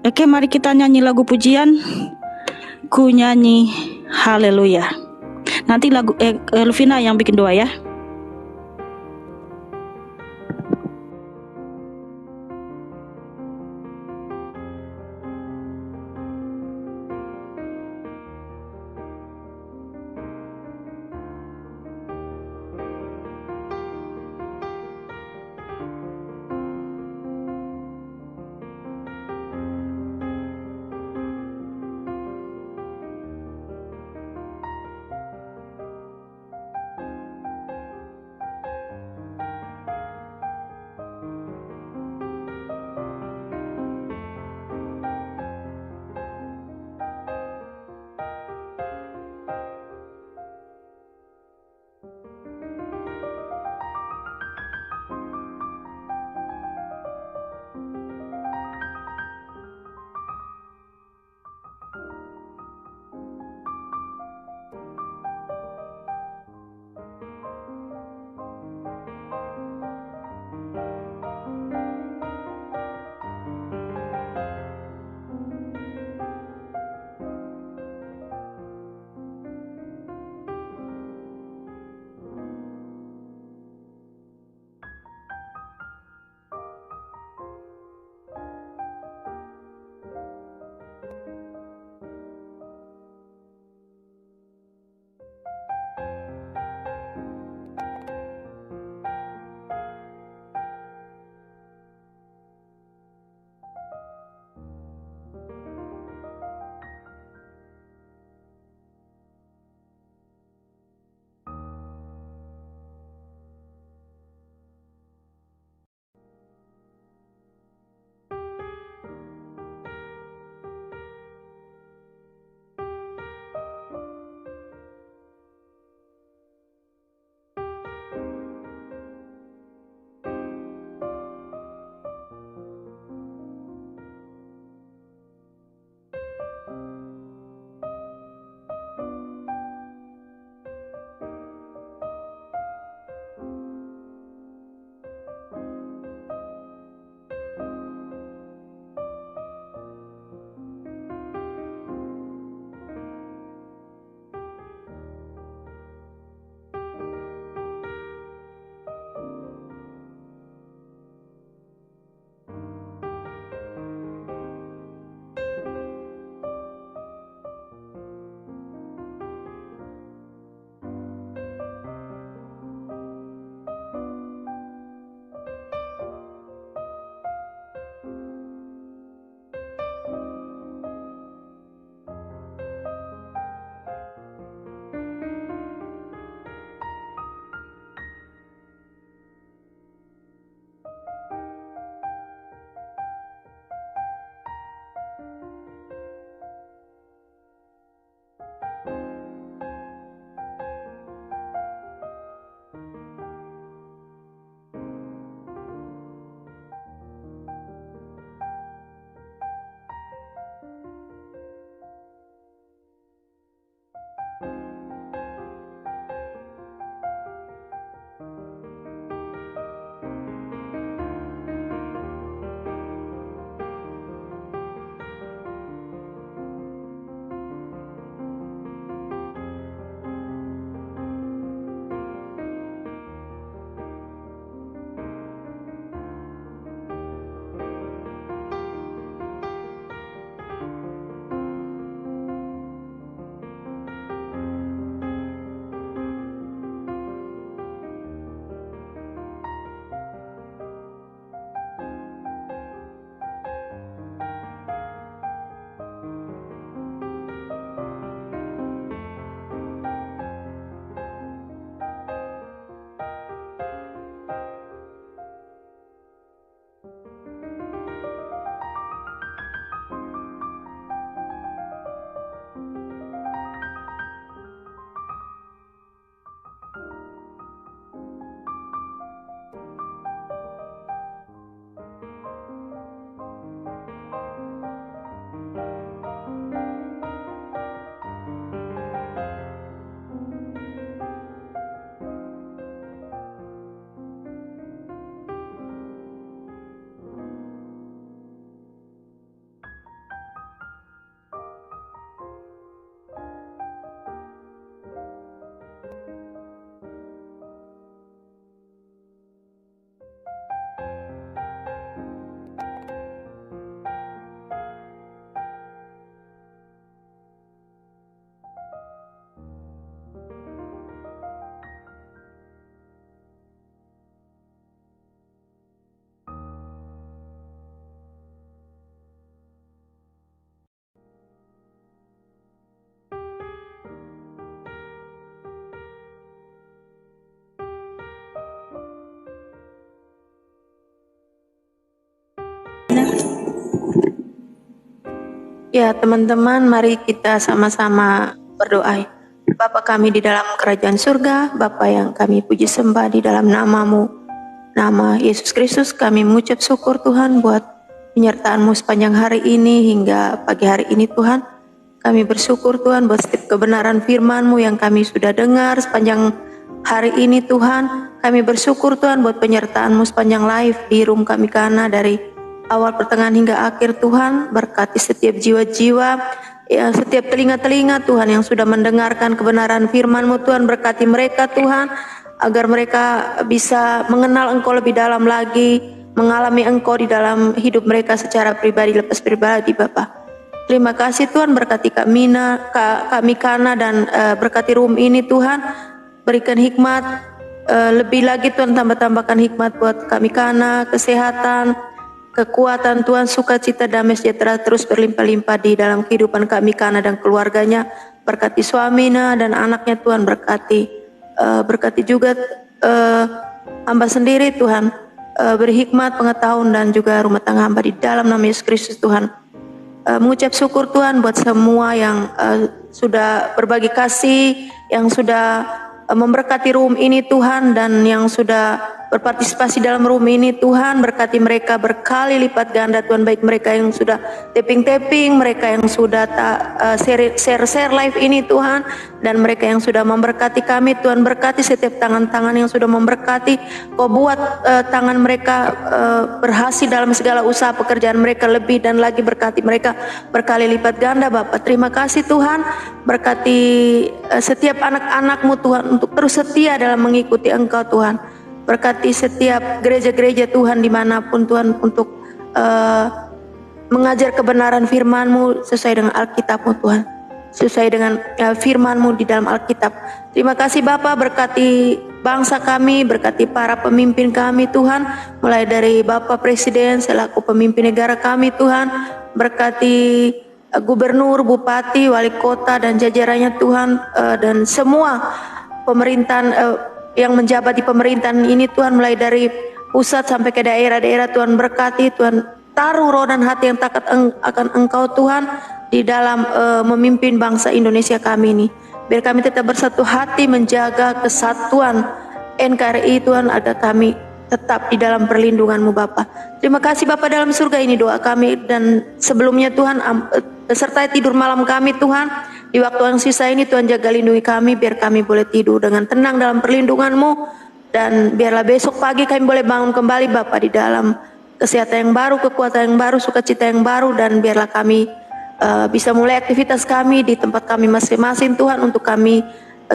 Oke, mari kita nyanyi lagu pujian. Ku nyanyi haleluya. Nanti lagu Elvina yang bikin doa ya. Ya teman-teman, mari kita sama-sama berdoa. Bapa kami di dalam kerajaan surga, Bapa yang kami puji sembah di dalam nama-Mu, nama Yesus Kristus, kami mengucap syukur Tuhan buat penyertaan-Mu sepanjang hari ini hingga pagi hari ini Tuhan. Kami bersyukur Tuhan buat setiap kebenaran firman-Mu yang kami sudah dengar sepanjang hari ini Tuhan. Kami bersyukur Tuhan buat penyertaan-Mu sepanjang live di room kami Kana dari awal pertengahan hingga akhir Tuhan. Berkati setiap jiwa-jiwa, ya, setiap telinga-telinga Tuhan yang sudah mendengarkan kebenaran firman-Mu Tuhan. Berkati mereka Tuhan agar mereka bisa mengenal Engkau lebih dalam lagi, mengalami Engkau di dalam hidup mereka secara pribadi lepas pribadi Bapa. Terima kasih Tuhan, berkati kami Kana dan berkati room ini Tuhan. Berikan hikmat lebih lagi Tuhan, tambah-tambahkan hikmat buat kami Kana, kesehatan, kekuatan Tuhan, sukacita, damai sejahtera terus berlimpah-limpah di dalam kehidupan kami Kana dan keluarganya. Berkati suaminya dan anaknya Tuhan, berkati juga hamba sendiri Tuhan, beri hikmat, pengetahuan dan juga rumah tangga hamba di dalam nama Yesus Kristus Tuhan. Mengucap syukur Tuhan buat semua yang sudah berbagi kasih, yang sudah memberkati room ini Tuhan, dan yang sudah berpartisipasi dalam room ini Tuhan. Berkati mereka berkali lipat ganda Tuhan, baik mereka yang sudah tapping, mereka yang sudah share live ini Tuhan, dan mereka yang sudah memberkati kami Tuhan. Berkati setiap tangan-tangan yang sudah memberkati, Kau buat tangan mereka berhasil dalam segala usaha pekerjaan mereka, lebih dan lagi berkati mereka berkali lipat ganda Bapak. Terima kasih Tuhan, berkati setiap anak-anak-Mu Tuhan untuk terus setia dalam mengikuti Engkau Tuhan. Berkati setiap gereja-gereja Tuhan dimanapun Tuhan untuk mengajar kebenaran firman-Mu sesuai dengan Alkitab-Mu Tuhan, sesuai dengan firman-Mu di dalam Alkitab. Terima kasih Bapa, berkati bangsa kami, berkati para pemimpin kami Tuhan, mulai dari Bapak Presiden selaku pemimpin negara kami Tuhan. Berkati gubernur, bupati, wali kota dan jajarannya Tuhan, dan semua pemerintahan yang menjabat di pemerintahan ini Tuhan, mulai dari pusat sampai ke daerah-daerah Tuhan. Berkati Tuhan, taruh roh dan hati yang takat akan Engkau Tuhan di dalam memimpin bangsa Indonesia kami ini. Biar kami tetap bersatu hati menjaga kesatuan NKRI Tuhan, agar kami tetap di dalam perlindungan-Mu Bapa. Terima kasih Bapa dalam surga, ini doa kami, dan sebelumnya Tuhan sertai tidur malam kami Tuhan. Di waktu yang sisa ini Tuhan jaga lindungi kami, biar kami boleh tidur dengan tenang dalam perlindungan-Mu, dan biarlah besok pagi kami boleh bangun kembali Bapa di dalam kesehatan yang baru, kekuatan yang baru, sukacita yang baru, dan biarlah kami bisa mulai aktivitas kami di tempat kami masing-masing Tuhan, untuk kami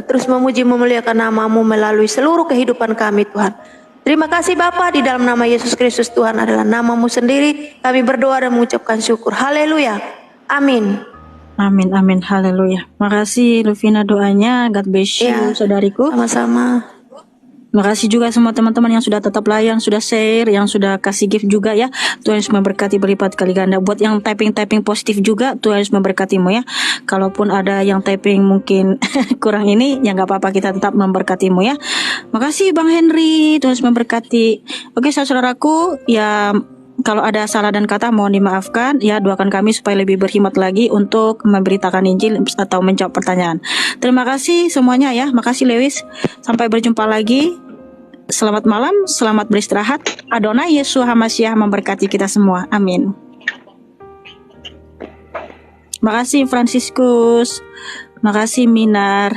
terus memuji memuliakan nama-Mu melalui seluruh kehidupan kami Tuhan. Terima kasih Bapa, di dalam nama Yesus Kristus Tuhan adalah nama-Mu sendiri kami berdoa dan mengucapkan syukur. Haleluya, amin. Amin, amin, haleluya. Makasih Luvina doanya, God bless you saudariku. Sama-sama. Makasih juga semua teman-teman yang sudah tetap layan, sudah share, yang sudah kasih gift juga ya. Tuhan Yesus memberkati berlipat kali ganda. Buat yang typing positif juga, Tuhan Yesus memberkatimu ya. Kalaupun ada yang typing mungkin kurang ini, ya nggak apa-apa, kita tetap memberkatimu ya. Makasih Bang Henry, Tuhan Yesus memberkati. Oke saudaraku, ya kalau ada salah dan kata mohon dimaafkan ya. Doakan kami supaya lebih berhikmat lagi untuk memberitakan Injil atau menjawab pertanyaan. Terima kasih semuanya ya. Makasih Lewis. Sampai berjumpa lagi. Selamat malam, selamat beristirahat. Adonai Yesus HaMashiach memberkati kita semua. Amin. Makasih Franciscus. Makasih Minar.